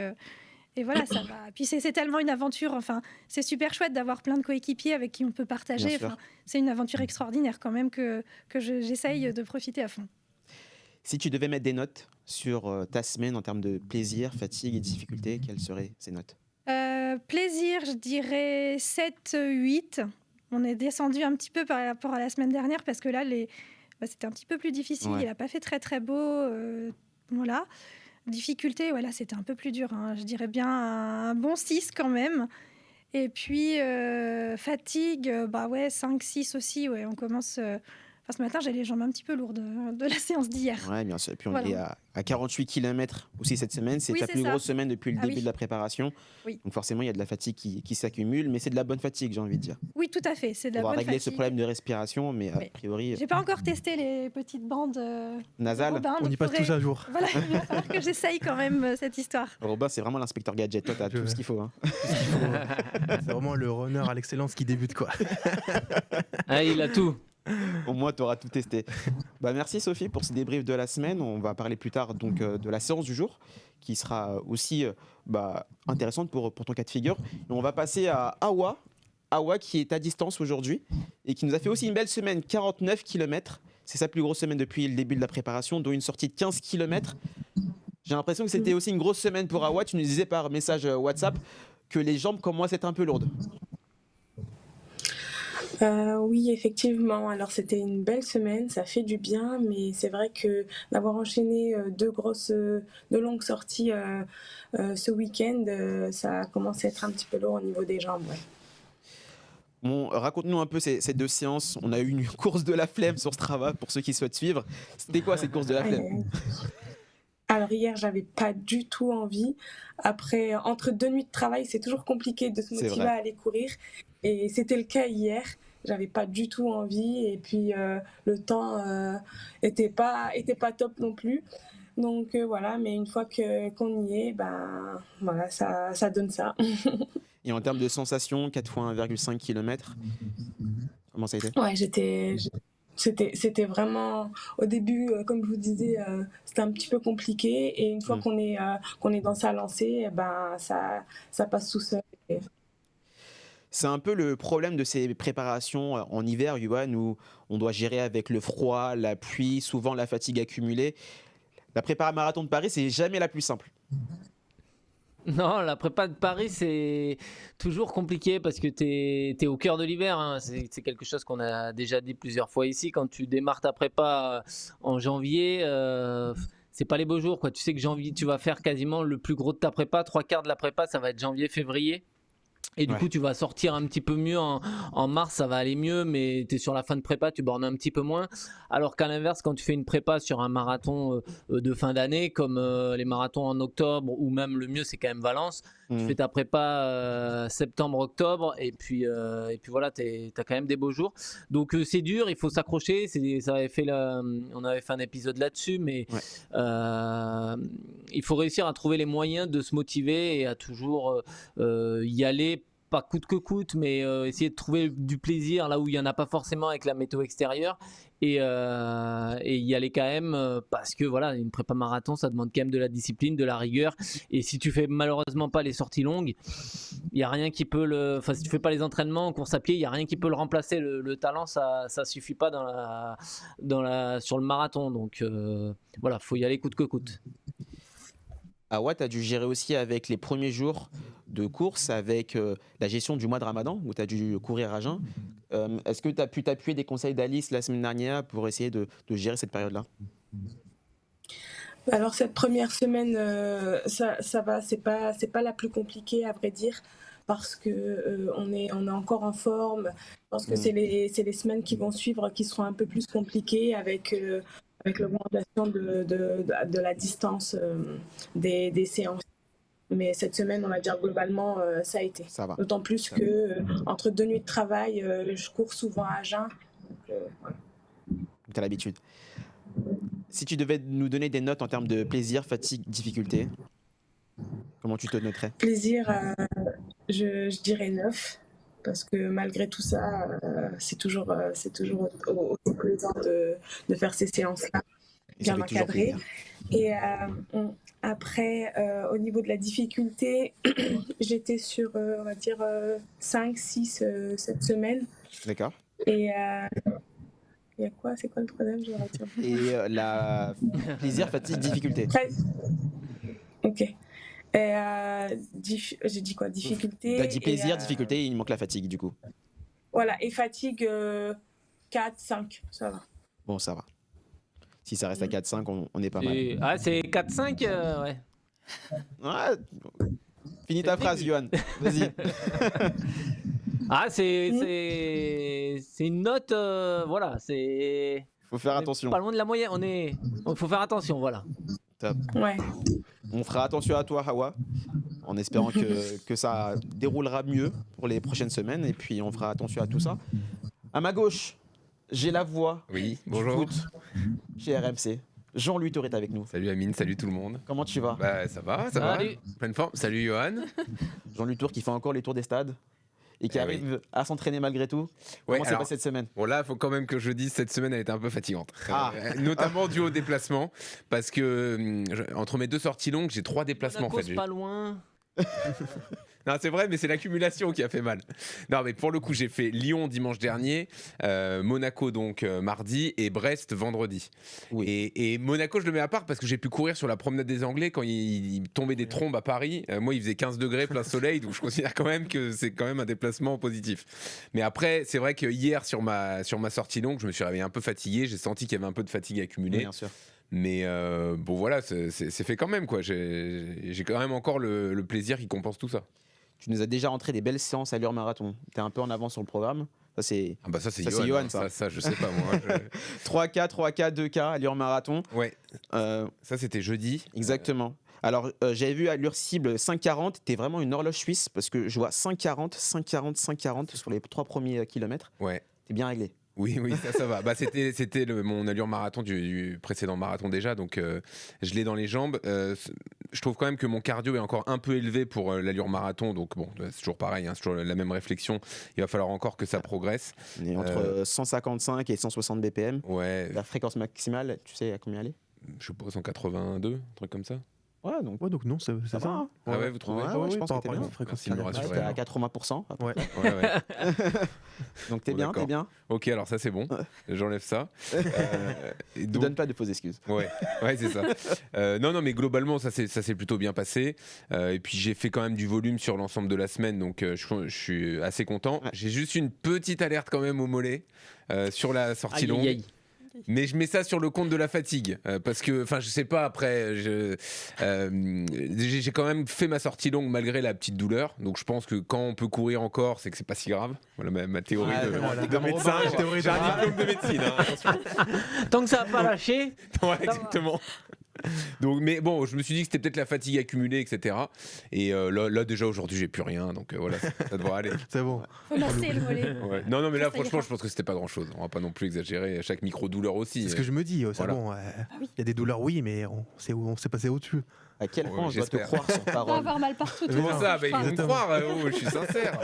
Et voilà, ça va. Puis c'est tellement une aventure. Enfin, c'est super chouette d'avoir plein de coéquipiers avec qui on peut partager. Enfin, c'est une aventure extraordinaire quand même que j'essaye de profiter à fond. Si tu devais mettre des notes sur ta semaine en termes de plaisir, fatigue et difficulté, quelles seraient ces notes ? Plaisir, je dirais 7, 8. On est descendu un petit peu par rapport à la semaine dernière parce que là, c'était un petit peu plus difficile. Ouais. Il n'a pas fait très très beau. Voilà. Difficulté, voilà, c'était un peu plus dur. Hein. Je dirais bien un bon 6 quand même. Et puis, fatigue, 5, 6 aussi. Ouais, on commence... ce matin, j'ai les jambes un petit peu lourdes de la séance d'hier. Oui, bien sûr. Et puis, on est à 48 km aussi cette semaine. C'est ta plus grosse semaine depuis le début de la préparation. Oui. Donc, forcément, il y a de la fatigue qui s'accumule. Mais c'est de la bonne fatigue, j'ai envie de dire. Oui, tout à fait. C'est de la bonne fatigue. On va régler ce problème de respiration, mais a priori... J'ai pas encore testé les petites bandes nasales. Robin, on y passe tous un jour. Voilà, il va falloir que j'essaye quand même cette histoire. Robin, c'est vraiment l'inspecteur gadget. Toi, t'as tout ce qu'il faut. Hein. C'est vraiment le runner à l'excellence qui débute, quoi. Ah, il a tout. Au moins, tu auras tout testé. Merci Sophie pour ce débrief de la semaine. On va parler plus tard donc, de la séance du jour qui sera aussi intéressante pour ton cas de figure. Et on va passer à Awa. Awa qui est à distance aujourd'hui et qui nous a fait aussi une belle semaine, 49 km. C'est sa plus grosse semaine depuis le début de la préparation, dont une sortie de 15 km. J'ai l'impression que c'était aussi une grosse semaine pour Awa. Tu nous disais par message WhatsApp que les jambes comme moi c'était un peu lourdes. Oui, effectivement. Alors, c'était une belle semaine, ça fait du bien, mais c'est vrai que d'avoir enchaîné deux longues sorties ce week-end, ça commence à être un petit peu lourd au niveau des jambes. Ouais. Bon, raconte-nous un peu ces deux séances. On a eu une course de la flemme sur Strava pour ceux qui souhaitent suivre. C'était quoi cette course de la flemme ? Alors hier, j'avais pas du tout envie. Après, entre 2 nuits de travail, c'est toujours compliqué de se motiver à aller courir. Et c'était le cas hier. J'avais pas du tout envie. Et puis, le temps était pas top non plus. Donc voilà, mais une fois qu'on y est, voilà, ça donne ça. Et en termes de sensations, 4 fois 1,5 km, comment ça a été ? Ouais, c'était vraiment, au début, comme je vous disais, c'était un petit peu compliqué. Et une fois qu'on est dans sa lancée, ça passe tout seul. C'est un peu le problème de ces préparations en hiver, Yoann, où on doit gérer avec le froid, la pluie, souvent la fatigue accumulée. La prépa marathon de Paris, c'est jamais la plus simple. Non, la prépa de Paris, c'est toujours compliqué parce que t'es au cœur de l'hiver. Hein. C'est quelque chose qu'on a déjà dit plusieurs fois ici. Quand tu démarres ta prépa en janvier, c'est pas les beaux jours, quoi. Tu sais que janvier, tu vas faire quasiment le plus gros de ta prépa. 3/4 de la prépa, ça va être janvier, février. Et du Ouais. coup, tu vas sortir un petit peu mieux en mars, ça va aller mieux, mais tu es sur la fin de prépa, tu bornes un petit peu moins. Alors qu'à l'inverse, quand tu fais une prépa sur un marathon de fin d'année, comme les marathons en octobre, ou même le mieux, c'est quand même Valence, tu fais ta prépa septembre-octobre, et puis voilà, tu as quand même des beaux jours. Donc c'est dur, il faut s'accrocher. On avait fait un épisode là-dessus, mais il faut réussir à trouver les moyens de se motiver et à toujours y aller, pas coûte que coûte, mais essayer de trouver du plaisir là où il n'y en a pas forcément avec la météo extérieure, et y aller quand même, parce que voilà, une prépa marathon, ça demande quand même de la discipline, de la rigueur, et si tu fais malheureusement pas les sorties longues, il y a rien qui peut si tu fais pas les entraînements en course à pied, il y a rien qui peut le remplacer. Le talent, ça suffit pas sur le marathon, donc voilà, faut y aller coûte que coûte. Awa, tu as dû gérer aussi avec les premiers jours de course, avec la gestion du mois de Ramadan, où tu as dû courir à jeun. Est-ce que tu as pu t'appuyer des conseils d'Alice la semaine dernière pour essayer de gérer cette période-là? Alors cette première semaine, ça va, c'est pas la plus compliquée à vrai dire, parce que on est encore en forme. Je pense que c'est les semaines qui vont suivre qui seront un peu plus compliquées avec l'augmentation de la distance des séances. Mais cette semaine, on va dire globalement, ça a été. Ça va. D'autant plus que entre 2 nuits de travail, je cours souvent à jeun. Voilà. Tu as l'habitude. Si tu devais nous donner des notes en termes de plaisir, fatigue, difficulté, comment tu te noterais? Plaisir, je dirais 9. Parce que malgré tout ça, c'est toujours aussi plaisant de faire ces séances-là, bien encadrées. Et après, au niveau de la difficulté, j'étais sur, on va dire, 5, 6 cette semaine. D'accord. Et il y a quoi? C'est quoi le troisième? Je retiens. Et la plaisir, fatigue, difficulté. Ok. J'ai dit quoi? Difficulté. Tu as dit plaisir, difficulté, il manque la fatigue du coup. Voilà, et fatigue 4, 5, ça va. Bon, ça va. Si ça reste à 4-5, on est pas mal. Ah, c'est 4-5, ouais. Ouais. Finis ta phrase, Johan. Vas-y. Ah, c'est une note, voilà, c'est... Faut faire attention. Pas loin de la moyenne, faut faire attention, voilà. Top. Ouais. On fera attention à toi, Hawa, en espérant que ça déroulera mieux pour les prochaines semaines, et puis on fera attention à tout ça. À ma gauche, j'ai la voix. Oui, du bonjour. foot chez RMC. Jean-Louis Tour est avec nous. Salut Amine, salut tout le monde. Comment tu vas? Bah ça va, Salut. pleine forme. Salut Johan. Jean-Louis Tour qui fait encore les tours des stades et qui arrive à s'entraîner malgré tout. Comment s'est passé cette semaine? Bon là, il faut quand même que je dise, cette semaine elle était un peu fatigante. Ah. Notamment dû au déplacement, parce que entre mes 2 sorties longues, j'ai 3 déplacements en fait. Pas loin. Non, c'est vrai, mais c'est l'accumulation qui a fait mal. Non, mais pour le coup, j'ai fait Lyon dimanche dernier, Monaco donc mardi et Brest vendredi. Oui. Et Monaco, je le mets à part parce que j'ai pu courir sur la promenade des Anglais quand il tombait des trombes à Paris. Moi, il faisait 15 degrés, plein soleil, donc je considère quand même que c'est quand même un déplacement positif. Mais après, c'est vrai que hier, sur ma sortie longue, je me suis réveillé un peu fatigué. J'ai senti qu'il y avait un peu de fatigue accumulée. Oui, bien sûr. Mais bon, voilà, c'est fait quand même, quoi. J'ai quand même encore le plaisir qui compense tout ça. Tu nous as déjà rentré des belles séances à l'heure marathon. Tu es un peu en avance sur le programme. Ça, c'est Johan, ça, je sais pas, moi. 3K, 3K, 2K à l'heure marathon. Ouais. Ça, c'était jeudi. Exactement. Alors, j'avais vu à l'heure cible 5,40. Tu es vraiment une horloge suisse parce que je vois 5,40, 5,40, 5,40 sur les 3 premiers kilomètres. Ouais. Tu es bien réglé. Oui, ça va. Bah, c'était mon allure marathon du précédent marathon déjà, donc je l'ai dans les jambes. Je trouve quand même que mon cardio est encore un peu élevé pour l'allure marathon, donc bon, c'est toujours pareil, hein, c'est toujours la même réflexion. Il va falloir encore que ça progresse. On est entre 155 et 160 BPM. Ouais. La fréquence maximale, tu sais à combien elle est? Je sais pas, 182, un truc comme ça. Ouais, donc non, c'est ça. va. Ah ouais, vous trouvez? Ouais, je pense que t'es par bien. une fréquence Merci de me rassurer. T'es à 80%. Ouais. Ouais. Donc t'es bien, d'accord. t'es bien. Ok, alors ça c'est bon, j'enlève ça. Ne donne pas de fausses excuses. Ouais, c'est ça. Non, mais globalement, ça s'est plutôt bien passé. Et puis j'ai fait quand même du volume sur l'ensemble de la semaine, donc je suis assez content. Ouais. J'ai juste une petite alerte quand même au mollet sur la sortie longue. Aïe. Mais je mets ça sur le compte de la fatigue parce que, enfin, je sais pas. Après, j'ai quand même fait ma sortie longue malgré la petite douleur. Donc, je pense que quand on peut courir encore, c'est que c'est pas si grave. Voilà ma théorie de médecin. J'ai un diplôme de médecine. Attention. Tant que ça n'a pas lâché. Ouais, exactement. Donc, mais bon, je me suis dit que c'était peut-être la fatigue accumulée, etc. Et là, déjà aujourd'hui, j'ai plus rien, donc voilà, ça devrait aller. C'est bon. Faut masser le mollet. Ouais. Non, mais là, Ça franchement, ira. je pense que c'était pas grand-chose. On va pas non plus exagérer. Chaque micro-douleur aussi. C'est ce que je me dis. C'est Voilà. bon. Il y a des douleurs, oui, mais on s'est passé au-dessus. À quel point Ouais, je dois te j'espère. croire sur On va parole. avoir mal partout. Comment ça je Ils crois. vont me croire, je suis sincère.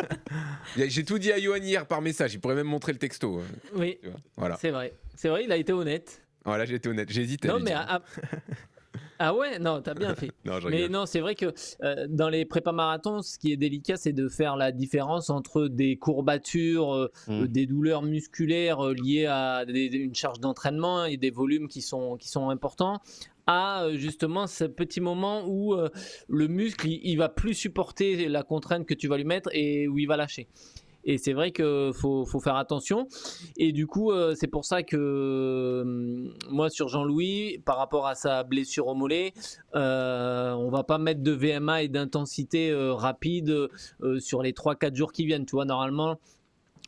J'ai tout dit à Johan hier par message. Il pourrait même montrer le texto. Oui, Tu vois. Voilà. c'est vrai. C'est vrai, il a été honnête. Voilà, j'ai été honnête. J'ai hésité. à Non, lui mais dire. ah ouais, non, t'as bien fait. Non, je Mais rigole. non, c'est vrai que dans les prépas marathons, ce qui est délicat, c'est de faire la différence entre des courbatures, des douleurs musculaires liées à une charge d'entraînement et des volumes qui sont importants, à justement ce petit moment où le muscle, il va plus supporter la contrainte que tu vas lui mettre et où il va lâcher. Et c'est vrai qu'il faut faire attention. Et du coup, c'est pour ça que moi, sur Jean-Louis, par rapport à sa blessure au mollet, on va pas mettre de VMA et d'intensité rapide sur les 3-4 jours qui viennent. Tu vois, normalement,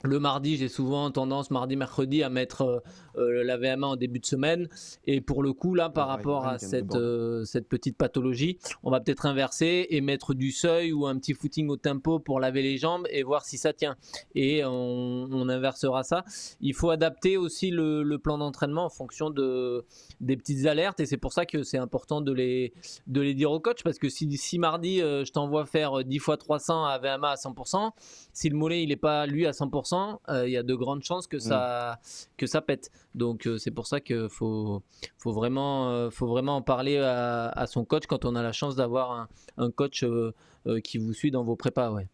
le mardi, j'ai souvent tendance, mardi, mercredi, à mettre la VMA en début de semaine. Et pour le coup, là, par Ouais, rapport Johan à vient de cette petite pathologie, on va peut-être inverser et mettre du seuil ou un petit footing au tempo pour laver les jambes et voir si ça tient. Et on inversera ça. Il faut adapter aussi le plan d'entraînement en fonction des petites alertes. Et c'est pour ça que c'est important de les dire au coach. Parce que si mardi, je t'envoie faire 10 fois 300 à VMA à 100%, si le mollet il n'est pas lui à 100%, il y a de grandes chances que ça pète. Donc c'est pour ça qu'il faut vraiment en parler à son coach quand on a la chance d'avoir un coach qui vous suit dans vos prépas. Ouais.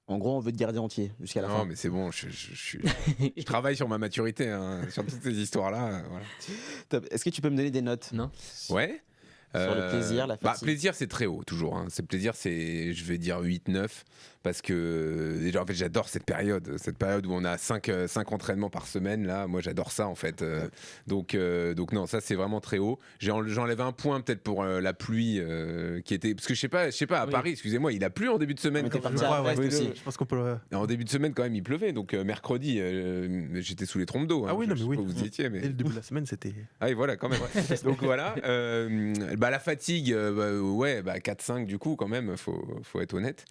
En gros, on veut te garder entier jusqu'à la Non, fin. mais c'est bon. Je travaille sur ma maturité, sur toutes ces histoires-là. Voilà. Top. Est-ce que tu peux me donner des notes Non. Ouais. Sur le plaisir, la fatigue. Plaisir, c'est très haut, toujours. C'est plaisir, je vais dire 8-9. Parce que, déjà, en fait, j'adore cette période où on a 5 entraînements par semaine. Là, moi, j'adore ça, en fait. Donc, non, ça, c'est vraiment très haut. J'enlève un point, peut-être, pour la pluie qui était. Parce que, je sais pas à Oui. Paris, excusez-moi, il a plu en début de semaine. Mais t'es quand même. parti à Ouais, Brest aussi. Je pense qu'on peut. En début de semaine, quand même, il pleuvait. Donc, mercredi, j'étais sous les trompes d'eau. Ah oui, non, mais je sais oui. pas où vous y étiez, mais. Dès le début de la semaine, c'était. Ah oui, voilà, quand même. Donc voilà. La fatigue, 4-5 du coup, quand même, faut être honnête.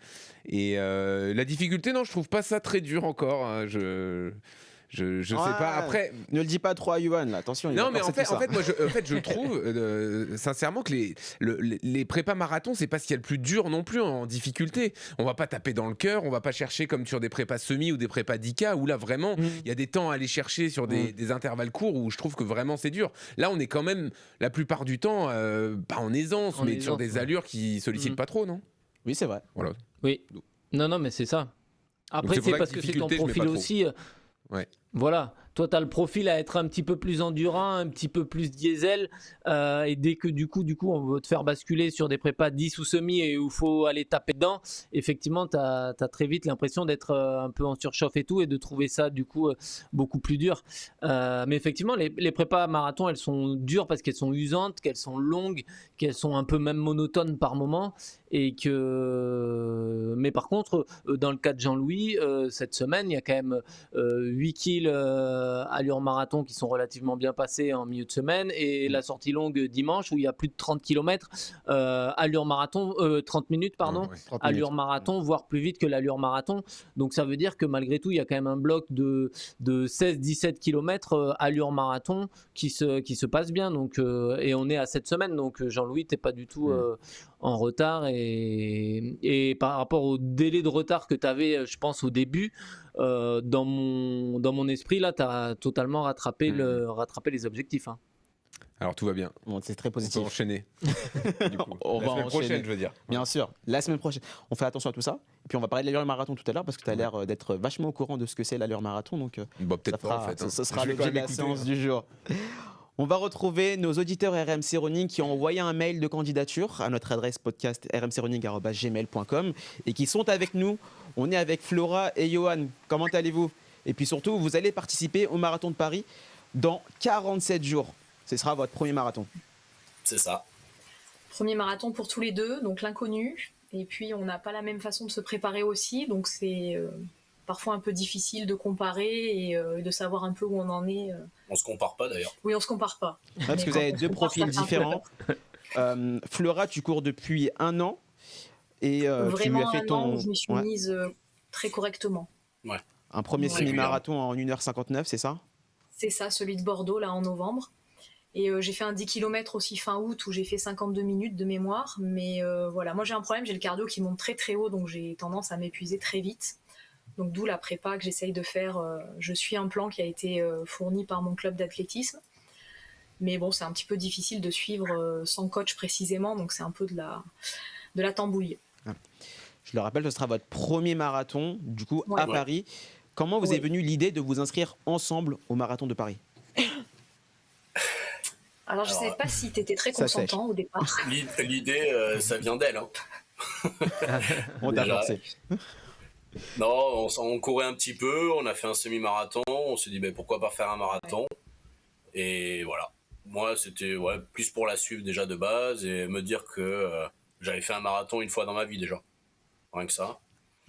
Et la difficulté, non, je trouve pas ça très dur encore. Je sais pas. Après. Ne le dis pas trop à Johan, là. Attention. il va Non, mais penser tout ça. moi, je trouve sincèrement que les prépas marathons, c'est pas ce qu'il y a le plus dur non plus en difficulté. On va pas taper dans le cœur, on va pas chercher comme sur des prépas semi ou des prépas 10K où là vraiment il y a des temps à aller chercher sur des intervalles courts où je trouve que vraiment c'est dur. Là, on est quand même la plupart du temps pas en aisance, mais sur des allures qui sollicitent pas trop, non? Oui, c'est vrai. Voilà. Oui. Non, mais c'est ça. Après, c'est pour c'est ça parce que que c'est ton difficulté, je mets profil pas trop. aussi. Ouais. Voilà. Toi, tu as le profil à être un petit peu plus endurant, un petit peu plus diesel. Et dès que du coup, on veut te faire basculer sur des prépas 10 ou semi et où il faut aller taper dedans, effectivement, tu as très vite l'impression d'être un peu en surchauffe et tout et de trouver ça, du coup, beaucoup plus dur. Mais effectivement, les prépas marathon, elles sont dures parce qu'elles sont usantes, qu'elles sont longues, qu'elles sont un peu même monotones par moment. Mais par contre, dans le cas de Jean-Louis, cette semaine, il y a quand même 8 kills allure marathon qui sont relativement bien passés en milieu de semaine et la sortie longue dimanche où il y a plus de 30 km allure marathon 30 minutes pardon, 30 allure minutes. marathon voire plus vite que l'allure marathon, donc ça veut dire que malgré tout il y a quand même un bloc de 16-17 km allure marathon qui se passe bien, donc et on est à cette semaine, donc Jean-Louis t'es pas du tout en retard et par rapport au délai de retard que tu avais je pense au début, dans mon esprit là tu as totalement rattrapé les objectifs, hein. Alors tout va bien. Bon, c'est très On peut positif. enchaîner. Du coup. On La va semaine enchaîner. prochaine, je veux dire. Bien sûr, la semaine prochaine. On fait attention à tout ça. Et puis on va parler de l'allure marathon tout à l'heure parce que tu as l'air d'être vachement au courant de ce que c'est l'allure marathon. Donc Bon, peut-être ça pas fera, en fait. ce sera Je vais l'objet quand de même la écouter, séance du jour. On va retrouver nos auditeurs RMC Running qui ont envoyé un mail de candidature à notre adresse podcast rmcrunning@gmail.com et qui sont avec nous. On est avec Flora et Johan. Comment allez-vous? Et puis surtout, vous allez participer au Marathon de Paris. dans 47 jours. Ce sera votre premier marathon. C'est ça. Premier marathon pour tous les deux, donc l'inconnu. Et puis, on n'a pas la même façon de se préparer aussi. Donc, c'est parfois un peu difficile de comparer et de savoir un peu où on en est. On se compare pas d'ailleurs. Oui, on se compare pas. Ouais, parce que vous avez deux profils différents. Flora, tu cours depuis 1 an. Et tu Vraiment as fait un an où je me suis Ouais. mise très correctement. Un premier Ouais. semi-marathon en 1h59, c'est ça? C'est ça, celui de Bordeaux, là, en novembre. Et j'ai fait un 10 km aussi fin août où j'ai fait 52 minutes de mémoire. Mais voilà, moi j'ai un problème, j'ai le cardio qui monte très très haut, donc j'ai tendance à m'épuiser très vite. Donc d'où la prépa que j'essaye de faire. Je suis un plan qui a été fourni par mon club d'athlétisme. Mais bon, c'est un petit peu difficile de suivre sans coach précisément, donc c'est un peu de la tambouille. Je le rappelle, ce sera votre premier marathon, du coup, Ouais. à Paris. Comment vous est venue l'idée de vous inscrire ensemble au marathon de Paris? Alors je sais pas si tu étais très Ça sèche. consentant au départ. L'idée, ça vient d'elle. Hein. On t'a Déjà. forcé. Non, on courait un petit peu, on a fait un semi-marathon, on s'est dit pourquoi pas faire un marathon. Et voilà. Moi, c'était plus pour la suivre déjà de base et me dire que j'avais fait un marathon une fois dans ma vie déjà. Rien que ça.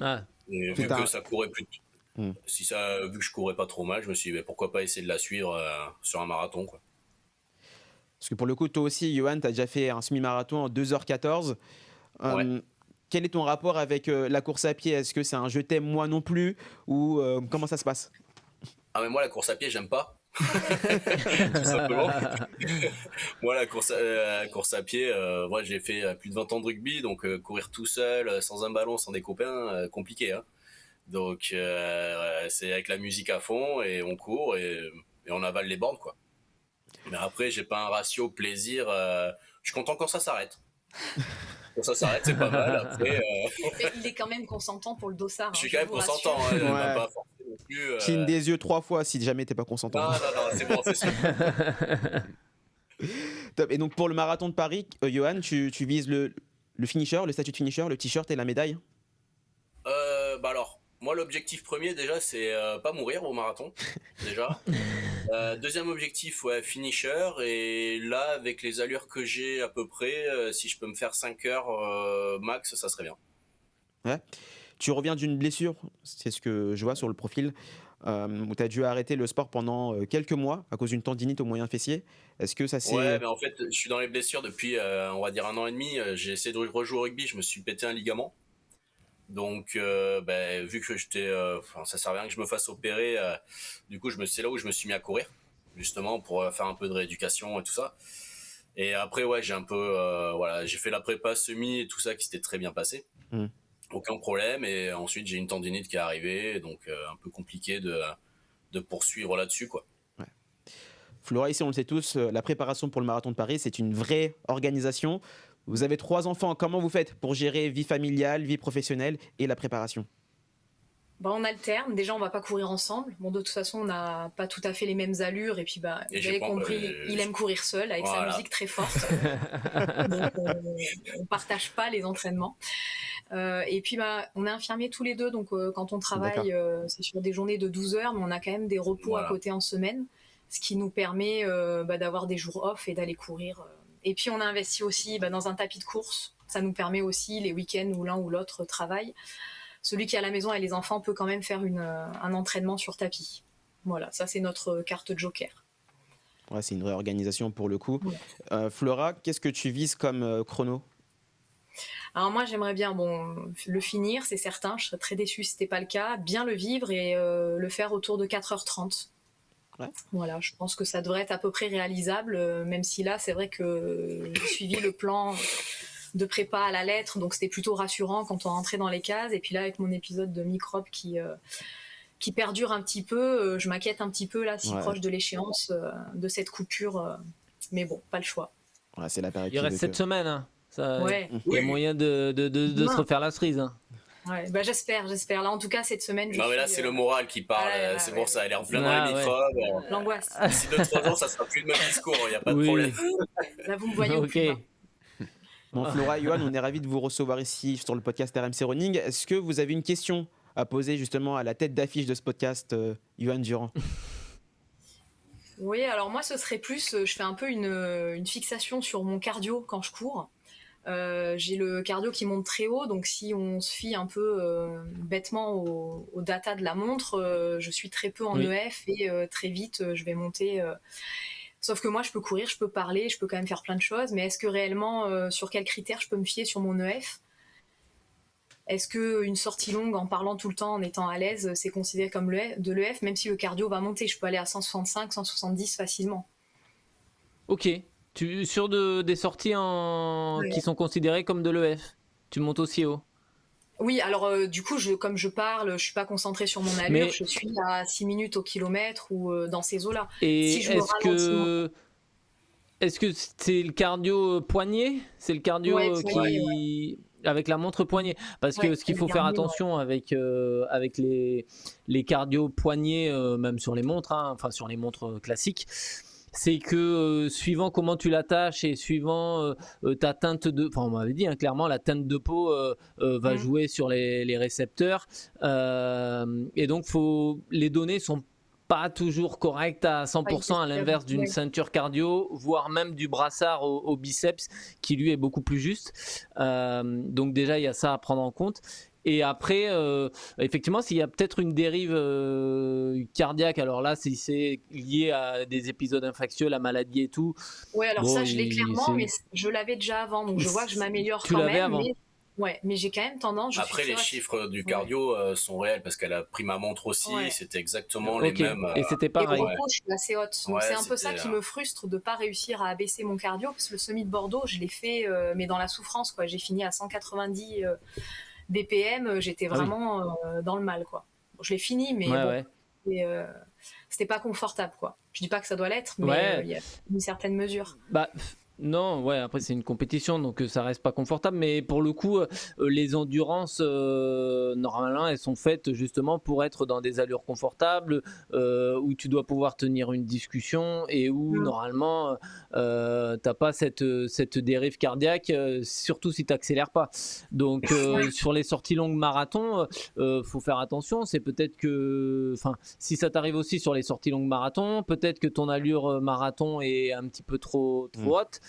Ah, Et vu que ça courait plus. Hmm. Vu que je courais pas trop mal, je me suis dit pourquoi pas essayer de la suivre sur un marathon, quoi. Parce que pour le coup, toi aussi, Johan, tu as déjà fait un semi-marathon en 2h14. Quel est ton rapport avec la course à pied? Est-ce que c'est un je t'aime moi non plus? Ou comment ça se passe? Ah mais moi la course à pied j'aime pas. Tout simplement. Moi la course à pied, moi j'ai fait plus de 20 ans de rugby, donc courir tout seul, sans un ballon, sans des copains, compliqué. Hein. Donc c'est avec la musique à fond et on court et on avale les bornes, quoi. Mais après j'ai pas un ratio plaisir, je suis content quand ça s'arrête. Quand ça s'arrête, c'est pas mal. Après, Il est quand même consentant pour le dossard. je suis hein, quand même vous consentant. rassure. Hein, Ouais. pas forcément non plus. Cligne des yeux 3 fois si jamais t'es pas consentant. Non, c'est bon, c'est sûr. Top. Et donc pour le marathon de Paris, Johan, tu vises le finisher, le statut de finisher, le t-shirt et la médaille? Alors, moi l'objectif premier déjà c'est pas mourir au marathon déjà. Deuxième objectif, finisher, et là avec les allures que j'ai à peu près, si je peux me faire 5 heures max, ça serait bien. Ouais. Tu reviens d'une blessure, c'est ce que je vois sur le profil, où tu as dû arrêter le sport pendant quelques mois à cause d'une tendinite au moyen fessier. Est-ce que ça c'est... Ouais, mais en fait je suis dans les blessures depuis on va dire 1 an et demi. J'ai essayé de rejouer au rugby, je me suis pété un ligament. Donc vu que ça servait à rien que je me fasse opérer, du coup c'est là où je me suis mis à courir, justement pour faire un peu de rééducation et tout ça. Et après j'ai un peu j'ai fait la prépa semi et tout ça qui s'était très bien passé. Aucun problème, et ensuite j'ai une tendinite qui est arrivée, donc un peu compliqué de poursuivre là-dessus, quoi. Ouais. Flora, ici on le sait tous, la préparation pour le marathon de Paris, c'est une vraie organisation. Vous avez 3 enfants, comment vous faites pour gérer vie familiale, vie professionnelle et la préparation? On alterne. Déjà, on va pas courir ensemble. Bon, de toute façon, on n'a pas tout à fait les mêmes allures. Et puis, vous avez compris, il aime courir seul avec sa musique très forte. Donc, on partage pas les entraînements. Et puis, on est infirmiers tous les deux. Donc, quand on travaille, c'est sur des journées de 12 heures, mais on a quand même des repos à côté en semaine, ce qui nous permet d'avoir des jours off et d'aller courir. Et puis, on a investi aussi dans un tapis de course. Ça nous permet aussi, les week-ends où l'un ou l'autre travaille, celui qui est à la maison et les enfants peut quand même faire un entraînement sur tapis. Voilà, ça c'est notre carte joker. Ouais, c'est une vraie organisation pour le coup. Ouais. Flora, qu'est-ce que tu vises comme chrono? Alors moi j'aimerais bien le finir, c'est certain, je serais très déçue si ce n'était pas le cas, bien le vivre et le faire autour de 4h30. Ouais. Voilà, je pense que ça devrait être à peu près réalisable, même si là c'est vrai que j'ai suivi le plan de prépa à la lettre, donc c'était plutôt rassurant quand on rentrait dans les cases. Et puis là, avec mon épisode de microbe qui perdure un petit peu, je m'inquiète un petit peu là, si proche de l'échéance de cette coupure. Mais bon, pas le choix. Ouais, c'est la période. Il reste 7 semaines. Hein. Ça, ouais. Il y a moyen de se refaire la cerise. Hein. Ouais, j'espère. Là, en tout cas, cette semaine, non, mais là, c'est le moral qui parle. C'est pour ça, elle est en plein dans les microbes. L'angoisse. D'ici 2-3 ans, ça sera plus le même discours, il n'y a pas de problème. Là, vous me voyez au plus bas. Bon, Flora, Johan, on est ravis de vous recevoir ici sur le podcast RMC Running. Est-ce que vous avez une question à poser justement à la tête d'affiche de ce podcast, Johan Durand? Oui, alors moi, ce serait plus, je fais un peu une fixation sur mon cardio quand je cours. J'ai le cardio qui monte très haut, donc si on se fie un peu bêtement aux data de la montre, je suis très peu en EF et très vite, je vais monter. Sauf que moi, je peux courir, je peux parler, je peux quand même faire plein de choses, mais est-ce que réellement, sur quels critères je peux me fier sur mon EF ? Est-ce qu'une sortie longue en parlant tout le temps, en étant à l'aise, c'est considéré comme de l'EF, même si le cardio va monter? Je peux aller à 165, 170 facilement. Ok. Sur des sorties qui sont considérées comme de l'EF, tu montes aussi haut? Oui, alors du coup, comme je parle, je suis pas concentrée sur mon allure, je suis à 6 minutes au kilomètre ou dans ces eaux-là. Et si est-ce que c'est le cardio poignet? C'est le cardio qui... Avec la montre poignet, parce que ce qu'il faut faire attention avec les cardio poignets, même sur les montres, enfin sur les montres classiques, c'est que suivant comment tu l'attaches et suivant ta teinte de... Enfin, on m'avait dit clairement, la teinte de peau va jouer sur les récepteurs. Et donc, les données sont pas toujours correctes à 100%, à l'inverse d'une ceinture cardio, voire même du brassard au biceps, qui lui est beaucoup plus juste. Donc déjà, il y a ça à prendre en compte. Et après, effectivement, s'il y a peut-être une dérive cardiaque, alors là, si c'est lié à des épisodes infectieux, la maladie et tout. Oui, alors ça, je l'ai clairement, mais je l'avais déjà avant, donc je vois que je m'améliore quand même. Avant. Mais j'ai quand même tendance. Après, les chiffres du cardio sont réels parce qu'elle a pris ma montre aussi, c'était exactement les mêmes. Et c'était pareil. Et au repos, je suis assez haute. Donc c'est un peu ça qui me frustre de ne pas réussir à abaisser mon cardio, parce que le semi de Bordeaux, je l'ai fait, mais dans la souffrance, quoi. J'ai fini à 190 BPM, j'étais vraiment dans le mal, quoi. Bon, je l'ai fini, mais c'était pas confortable, quoi. Je dis pas que ça doit l'être, mais il y a une certaine mesure. Non, après c'est une compétition, donc ça reste pas confortable, mais pour le coup, les endurances, normalement, elles sont faites justement pour être dans des allures confortables, où tu dois pouvoir tenir une discussion et où normalement, t'as pas cette dérive cardiaque, surtout si t'accélères pas. Donc sur les sorties longues marathon, faut faire attention. C'est peut-être que, si ça t'arrive aussi sur les sorties longues marathon, peut-être que ton allure marathon est un petit peu trop haute.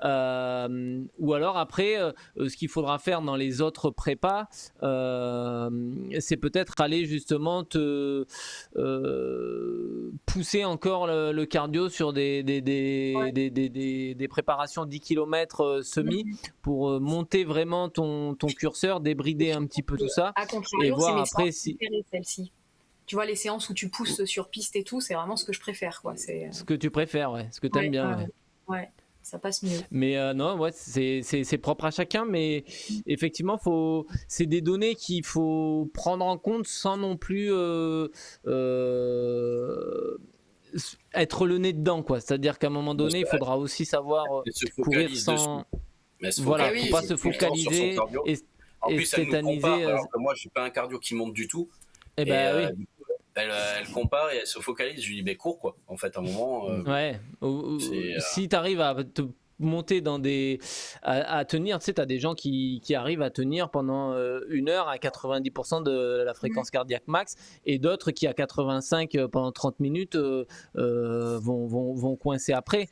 Ou alors après, ce qu'il faudra faire dans les autres prépas, c'est peut-être aller justement te pousser encore le cardio sur des préparations 10 km semi pour monter vraiment ton curseur, débrider un petit peu tout ça et voir après si... Tu vois, les séances où tu pousses sur piste et tout, c'est vraiment ce que je préfère, quoi. C'est ce que tu préfères, ce que tu aimes bien. Ouais, ça passe mieux. Mais non, c'est propre à chacun, mais effectivement, c'est des données qu'il faut prendre en compte sans non plus être le nez dedans, quoi. C'est-à-dire qu'à un moment donné, il faudra aussi savoir courir sans... Voilà, faut pas se focaliser et tétaniser. Alors que moi, je suis pas un cardio qui monte du tout. Et elle compare et elle se focalise. Je lui dis, cours, quoi. En fait, à un moment. Si tu arrives à te monter dans à tenir, tu sais, t'as des gens qui arrivent à tenir pendant 1 heure à 90% de la fréquence cardiaque max, et d'autres qui à 85 pendant 30 minutes vont coincer après.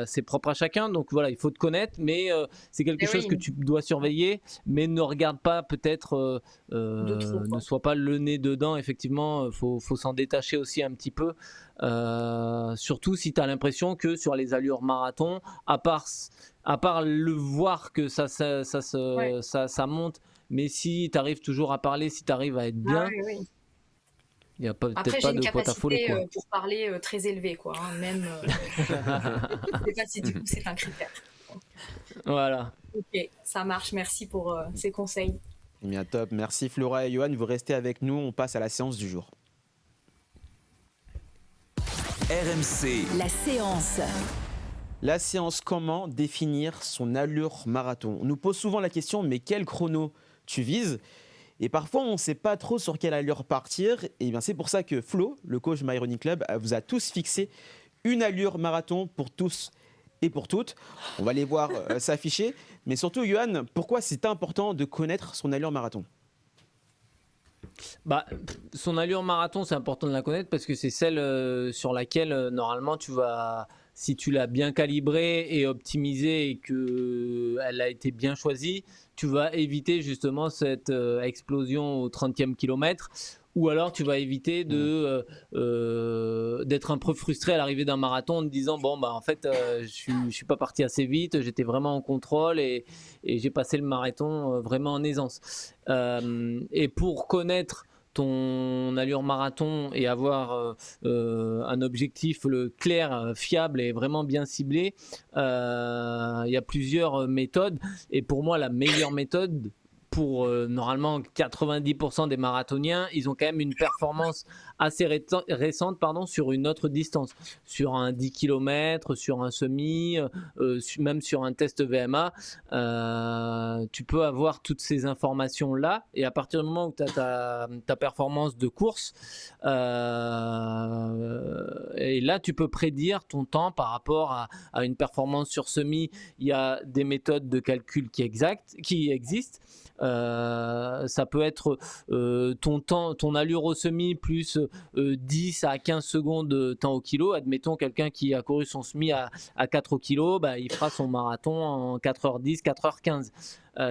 C'est propre à chacun, donc voilà, il faut te connaître, mais c'est quelque chose que tu dois surveiller, mais ne regarde pas peut-être, ne sois pas le nez dedans. Effectivement, faut s'en détacher aussi un petit peu. Surtout si tu as l'impression que sur les allures marathon, à part le voir que ça monte, mais si tu arrives toujours à parler, si tu arrives à être bien, il n'y a peut-être pas de quoi t'affoler. Après, j'ai une capacité pour parler très élevée, quoi. Même, je sais pas si du coup c'est un critère. Voilà. Ok, ça marche. Merci pour ces conseils. Bien, top. Merci Flora et Johan. Vous restez avec nous. On passe à la séance du jour. RMC. La séance. La séance, comment définir son allure marathon? On nous pose souvent la question, mais quel chrono tu vises? Et parfois, on ne sait pas trop sur quelle allure partir. Et bien, c'est pour ça que Flo, le coach My Running Club, vous a tous fixé une allure marathon pour tous et pour toutes. On va les voir s'afficher. Mais surtout, Johan, pourquoi c'est important de connaître son allure marathon? Son allure marathon, c'est important de la connaître parce que c'est celle sur laquelle normalement si tu l'as bien calibrée et optimisée et qu'elle a été bien choisie, tu vas éviter justement cette explosion au 30e kilomètre. Ou alors tu vas éviter d'être un peu frustré à l'arrivée d'un marathon en te disant en fait je suis pas parti assez vite, j'étais vraiment en contrôle et j'ai passé le marathon vraiment en aisance. Et pour connaître ton allure marathon et avoir un objectif clair, fiable et vraiment bien ciblé, il y a plusieurs méthodes et pour moi la meilleure méthode pour normalement 90% des marathoniens, ils ont quand même une performance assez récente sur une autre distance, sur un 10 km, sur un semi, même sur un test VMA. Tu peux avoir toutes ces informations-là et à partir du moment où tu as ta performance de course, et là tu peux prédire ton temps par rapport à une performance sur semi. Il y a des méthodes de calcul qui existent. Ça peut être ton allure au semi plus 10 à 15 secondes de temps au kilo. Admettons quelqu'un qui a couru son semi à 4 au kilo, il fera son marathon en 4h10, 4h15.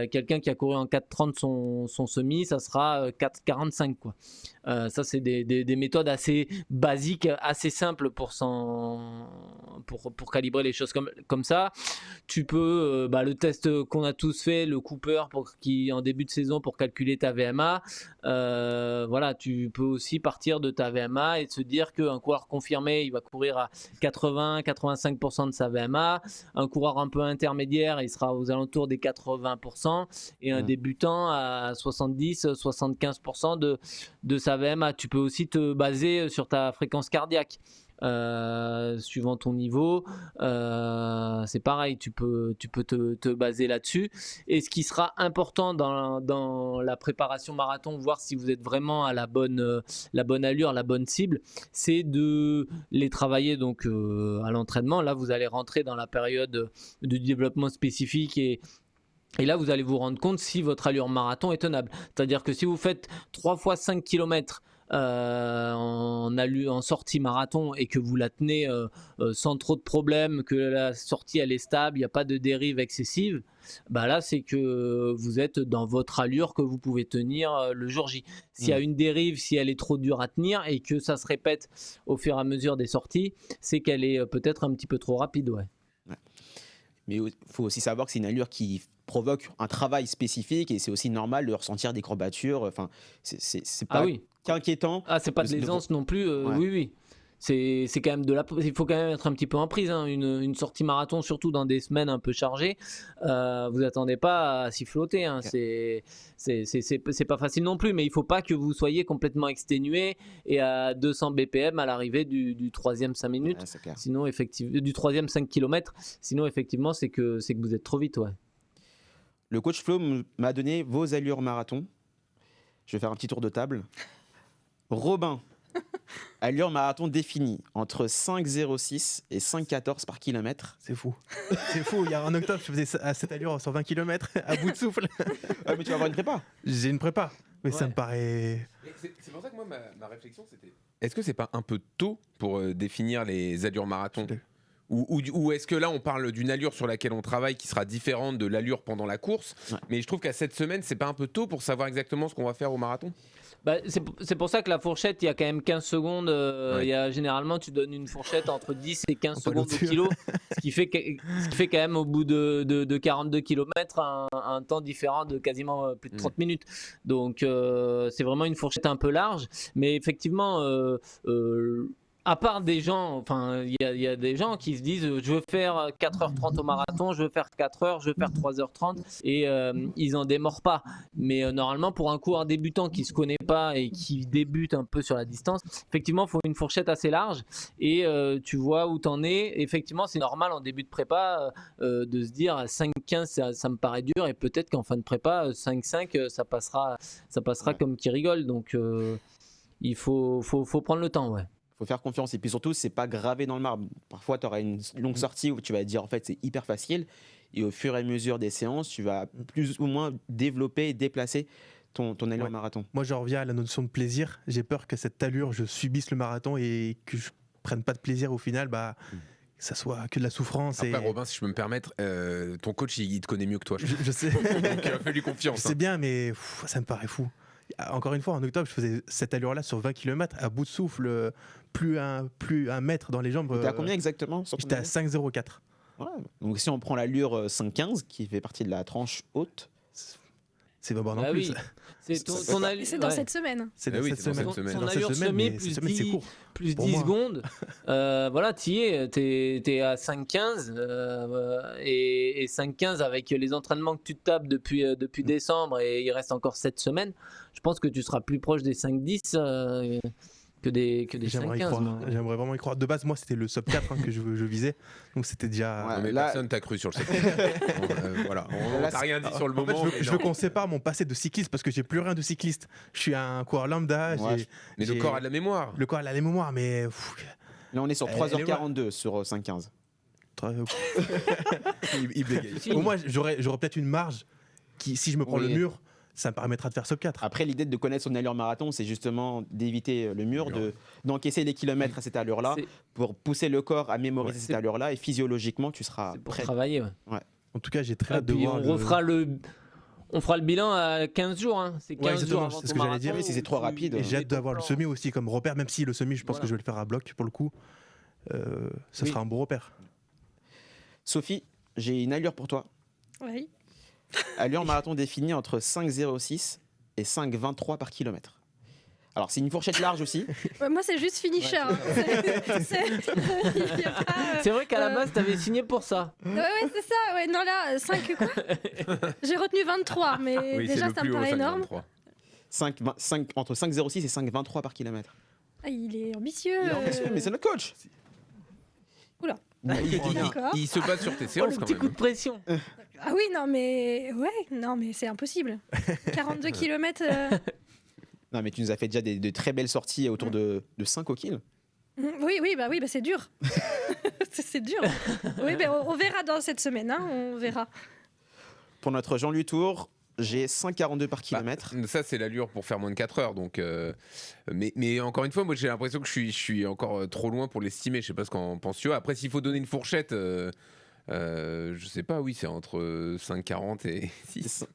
Quelqu'un qui a couru en 4h30 son semi, ça sera 4h45 quoi. Ça c'est des méthodes assez basiques, assez simples pour calibrer les choses comme ça. Tu peux le test qu'on a tous fait, le Cooper qui en début de saison pour calculer ta VMA. Tu peux aussi partir de ta VMA et se dire qu'un coureur confirmé il va courir à 80-85% de sa VMA, un coureur un peu intermédiaire il sera aux alentours des 80% et un débutant à 70-75% de sa VMA. Tu peux aussi te baser sur ta fréquence cardiaque. Suivant ton niveau, c'est pareil, tu peux te baser là-dessus. Et ce qui sera important dans la préparation marathon, voir si vous êtes vraiment à la bonne allure, la bonne cible, c'est de les travailler donc à l'entraînement. Là, vous allez rentrer dans la période de développement spécifique et là, vous allez vous rendre compte si votre allure marathon est tenable. C'est-à-dire que si vous faites 3 fois 5 km en sortie marathon et que vous la tenez sans trop de problèmes, que la sortie elle est stable, il n'y a pas de dérive excessive, là c'est que vous êtes dans votre allure que vous pouvez tenir le jour J. S'il y a une dérive, si elle est trop dure à tenir et que ça se répète au fur et à mesure des sorties, c'est qu'elle est peut-être un petit peu trop rapide. Ouais. Mais il faut aussi savoir que c'est une allure qui provoque un travail spécifique et c'est aussi normal de ressentir des courbatures. Enfin, c'est pas qu'inquiétant. C'est pas de l'aisance non plus. Oui. C'est quand même il faut quand même être un petit peu en prise. Une sortie marathon, surtout dans des semaines un peu chargées, vous attendez pas à s'y flotter. C'est pas facile non plus, mais il faut pas que vous soyez complètement exténué et à 200 BPM à l'arrivée du troisième 5 minutes. Sinon, effectivement, du troisième 5 km. Sinon, effectivement, c'est que vous êtes trop vite. Ouais. Le coach Flo m'a donné vos allures marathon. Je vais faire un petit tour de table. Robin. Allure marathon définie entre 5,06 et 5,14 par kilomètre. C'est fou. C'est fou. Il y a un octobre, je faisais à cette allure sur 20 km à bout de souffle. Mais tu vas avoir une prépa. J'ai une prépa. Mais ça me paraît. C'est pour ça que moi, ma réflexion, c'était est-ce que c'est pas un peu tôt pour définir les allures marathon ? Ou est-ce que là, on parle d'une allure sur laquelle on travaille qui sera différente de l'allure pendant la course ? Mais je trouve qu'à cette semaine, c'est pas un peu tôt pour savoir exactement ce qu'on va faire au marathon ? C'est pour ça que la fourchette, il y a quand même 15 secondes. Généralement, tu donnes une fourchette entre 10 et 15 secondes au kilo, ce qui fait quand même au bout de 42 km un temps différent de quasiment plus de 30 minutes. Donc, c'est vraiment une fourchette un peu large. Mais effectivement, à part des gens, il y a des gens qui se disent je veux faire 4h30 au marathon, je veux faire 4h, je veux faire 3h30 et ils en démordent pas. Mais normalement, pour un coureur débutant qui se connaît pas et qui débute un peu sur la distance, effectivement, il faut une fourchette assez large et tu vois où t'en es. Effectivement, c'est normal en début de prépa de se dire 5-15, ça me paraît dur et peut-être qu'en fin de prépa, 5-5, ça passera comme qui rigole. Donc, il faut prendre le temps, ouais. Faut faire confiance et puis surtout c'est pas gravé dans le marbre. Parfois tu auras une longue sortie où tu vas te dire en fait c'est hyper facile et au fur et à mesure des séances tu vas plus ou moins développer et déplacer ton allure marathon? Moi, je reviens à la notion de plaisir. J'ai peur que cette allure, je subisse le marathon et que je prenne pas de plaisir au final, que ça soit que de la souffrance. Après, Robin, si je peux me permettre, ton coach, il te connaît mieux que toi. Je sais. Donc, fais-lui confiance. Je sais bien, mais ça me paraît fou. Encore une fois, en octobre, je faisais cette allure-là sur 20 km à bout de souffle, plus un mètre dans les jambes. T'es à combien exactement? J'étais à 5,04. Ouais. Donc si on prend l'allure 5,15 qui fait partie de la tranche haute, c'est pas bon non Ah plus. oui. C'est C'est dans cette semaine. C'est dans cette semaine. Ton allure semée plus c'est court. plus Pour 10 moi. secondes. Voilà, t'y es. T'es à 5,15 et 5,15 avec les entraînements que tu te tapes depuis décembre et il reste encore 7 semaines. Je pense que tu seras plus proche des 5,10 que des J'aimerais 5,15. J'aimerais vraiment y croire. De base, moi, c'était le sub 4 que je visais. Donc c'était déjà. Ouais. Non, mais Là- personne t'a cru sur le sub 4. Voilà, on t'a rien dit sur le En fait, moment. je veux qu'on sépare mon passé de cycliste parce que j'ai plus rien de cycliste. Je suis un coureur lambda. Ouais, Mais le corps a de la mémoire. Le corps a la mémoire, mais. là on est sur Elle est 3h42 sur 5,15. Il bégaye. Au moins, j'aurais peut-être une marge qui, si je me prends Oui. le mur, ça me permettra de faire sub 4. Après, l'idée de connaître son allure marathon, c'est justement d'éviter le mur, d'encaisser les kilomètres à cette allure-là C'est- pour pousser le corps à mémoriser Ouais. cette allure-là et physiologiquement, tu seras Pour prêt. travailler. En tout cas, j'ai très Et hâte de puis voir. on fera le bilan à 15 jours. Hein. C'est 15 exactement, jours avant c'est ce ton que j'allais dire. marathon Oui, si c'est trop où rapide. Et j'ai hâte et d'avoir ton le plan. semi aussi comme repère, même si le semi, je pense Voilà. que je vais le faire à bloc pour le coup. Ça Oui. sera un bon repère. Sophie, j'ai une allure pour toi. Oui. Allure marathon définie entre 5,06 et 5,23 par kilomètre. Alors, c'est une fourchette large aussi. Ouais, moi, c'est juste finisher. Hein. Il y a pas, C'est vrai qu'à la base, t'avais signé pour ça. Ouais, c'est ça. Ouais, non, là, 5 quoi J'ai retenu 23, mais Oui, c'est déjà, le ça plus me haut, paraît énorme. 5,23. Entre 5,06 et 5,23 par kilomètre. Ah, il est ambitieux. Mais c'est notre coach. Oula. D'accord. Il se base sur tes Oh, séances le quand petit même. coup de pression. Ah oui, non, mais c'est impossible. 42 km. Non, mais tu nous as fait déjà de très belles sorties autour de 5 au kill. Oui, bah c'est dur. C'est dur. Oui, mais on verra dans cette semaine, hein, on verra. Pour notre Jean-Louis Tour, j'ai 5,42 par kilomètre. Ça, c'est l'allure pour faire moins de 4 heures. Donc, mais encore une fois, moi, j'ai l'impression que je suis encore trop loin pour l'estimer. Je sais pas ce qu'en penses-tu. Après, s'il faut donner une fourchette, je sais pas, oui, c'est entre 5,40 et 6.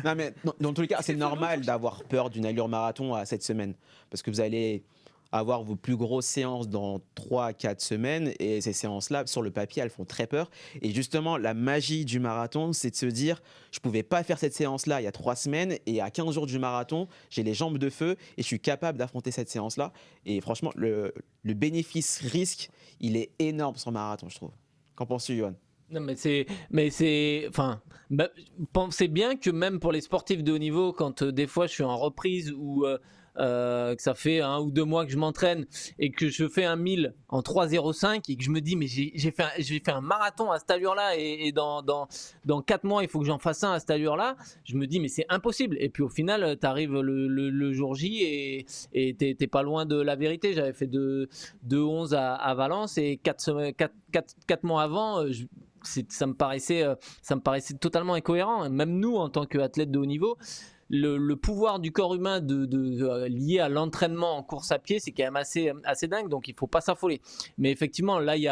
Non, mais dans tous les cas, c'est normal d'avoir peur d'une allure marathon à cette semaine. Parce que vous allez avoir vos plus grosses séances dans 3 à 4 semaines. Et ces séances-là, sur le papier, elles font très peur. Et justement, la magie du marathon, c'est de se dire, je pouvais pas faire cette séance-là il y a 3 semaines. Et à 15 jours du marathon, j'ai les jambes de feu et je suis capable d'affronter cette séance-là. Et franchement, le bénéfice-risque, il est énorme sur le marathon, je trouve. Qu'en penses-tu, Johan? Non, enfin, pensez bien que même pour les sportifs de haut niveau, quand des fois je suis en reprise ou que ça fait 1 ou 2 mois que je m'entraîne et que je fais un 1000 en 3,05 et que je me dis mais j'ai fait un marathon à cette allure-là et dans 4 mois il faut que j'en fasse un à cette allure-là, je me dis mais c'est impossible. Et puis au final t'arrives le jour J et t'es pas loin de la vérité. J'avais fait 2,11 à Valence et 4 mois avant ça me paraissait totalement incohérent. Même nous, en tant qu'athlètes de haut niveau, le pouvoir du corps humain lié à l'entraînement en course à pied, c'est quand même assez dingue, donc il ne faut pas s'affoler. Mais effectivement, là, il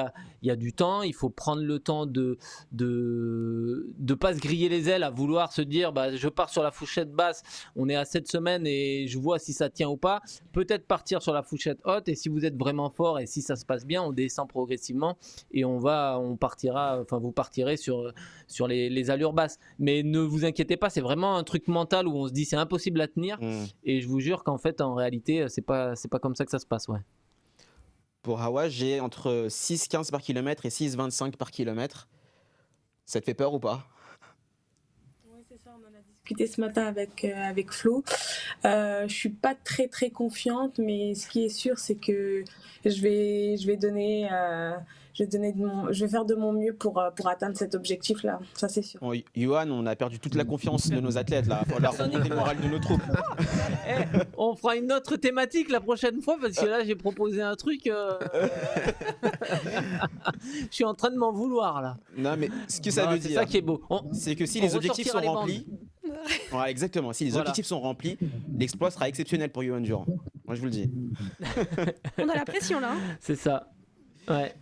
y a du temps, il faut prendre le temps de pas se griller les ailes à vouloir se dire je pars sur la fourchette basse, on est à 7 semaines et je vois si ça tient ou pas. Peut-être partir sur la fourchette haute, et si vous êtes vraiment fort et si ça se passe bien, on descend progressivement et vous partirez sur les allures basses. Mais ne vous inquiétez pas, c'est vraiment un truc mental où on se dit c'est impossible à tenir, et je vous jure qu'en fait en réalité c'est pas comme ça que ça se passe. Pour Hawa, j'ai entre 6,15 par kilomètre et 6,25 par kilomètre. Ça te fait peur ou pas? Oui, c'est ça, on en a discuté ce matin avec Flo. Je suis pas très très confiante, mais ce qui est sûr, c'est que je vais faire de mon mieux pour atteindre cet objectif-là, ça c'est sûr. Bon, Johan, on a perdu toute la confiance de nos athlètes là. Il va falloir remonter le moral de nos troupes. On fera une autre thématique la prochaine fois, parce que là j'ai proposé un truc. Je suis en train de m'en vouloir là. Non, mais ce que ça veut C'est dire, ça qui est beau. c'est que si on les objectifs sont ressortira les remplis, Ouais, exactement. Si les objectifs sont remplis, l'exploit sera exceptionnel pour Johan Durand. Moi, je vous le dis. On a la pression là. C'est ça. Ouais.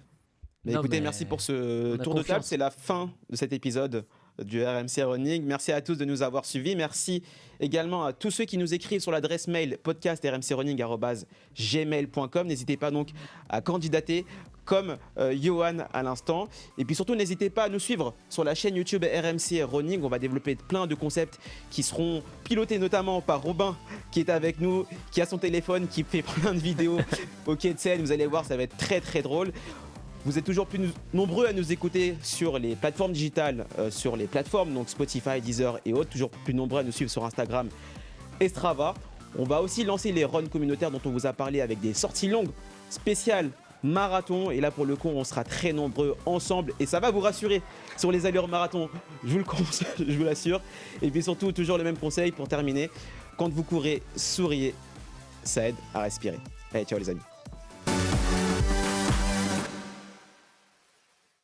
Mais écoutez, merci pour ce tour de table. C'est la fin de cet épisode du RMC Running. Merci à tous de nous avoir suivis. Merci également à tous ceux qui nous écrivent sur l'adresse mail podcast@rmcrunning.gmail.com. N'hésitez pas donc à candidater comme Johan à l'instant. Et puis surtout, n'hésitez pas à nous suivre sur la chaîne YouTube RMC Running. On va développer plein de concepts qui seront pilotés notamment par Robin qui est avec nous, qui a son téléphone, qui fait plein de vidéos au quai de Seine. Vous allez voir, ça va être très très drôle. Vous êtes toujours plus nombreux à nous écouter sur les plateformes digitales, sur les plateformes, donc Spotify, Deezer et autres. Toujours plus nombreux à nous suivre sur Instagram et Strava. On va aussi lancer les runs communautaires dont on vous a parlé avec des sorties longues, spéciales, marathon. Et là, pour le coup, on sera très nombreux ensemble. Et ça va vous rassurer sur les allures marathon. Je vous l'assure. Et puis surtout, toujours le même conseil pour terminer. Quand vous courez, souriez. Ça aide à respirer. Allez, ciao les amis.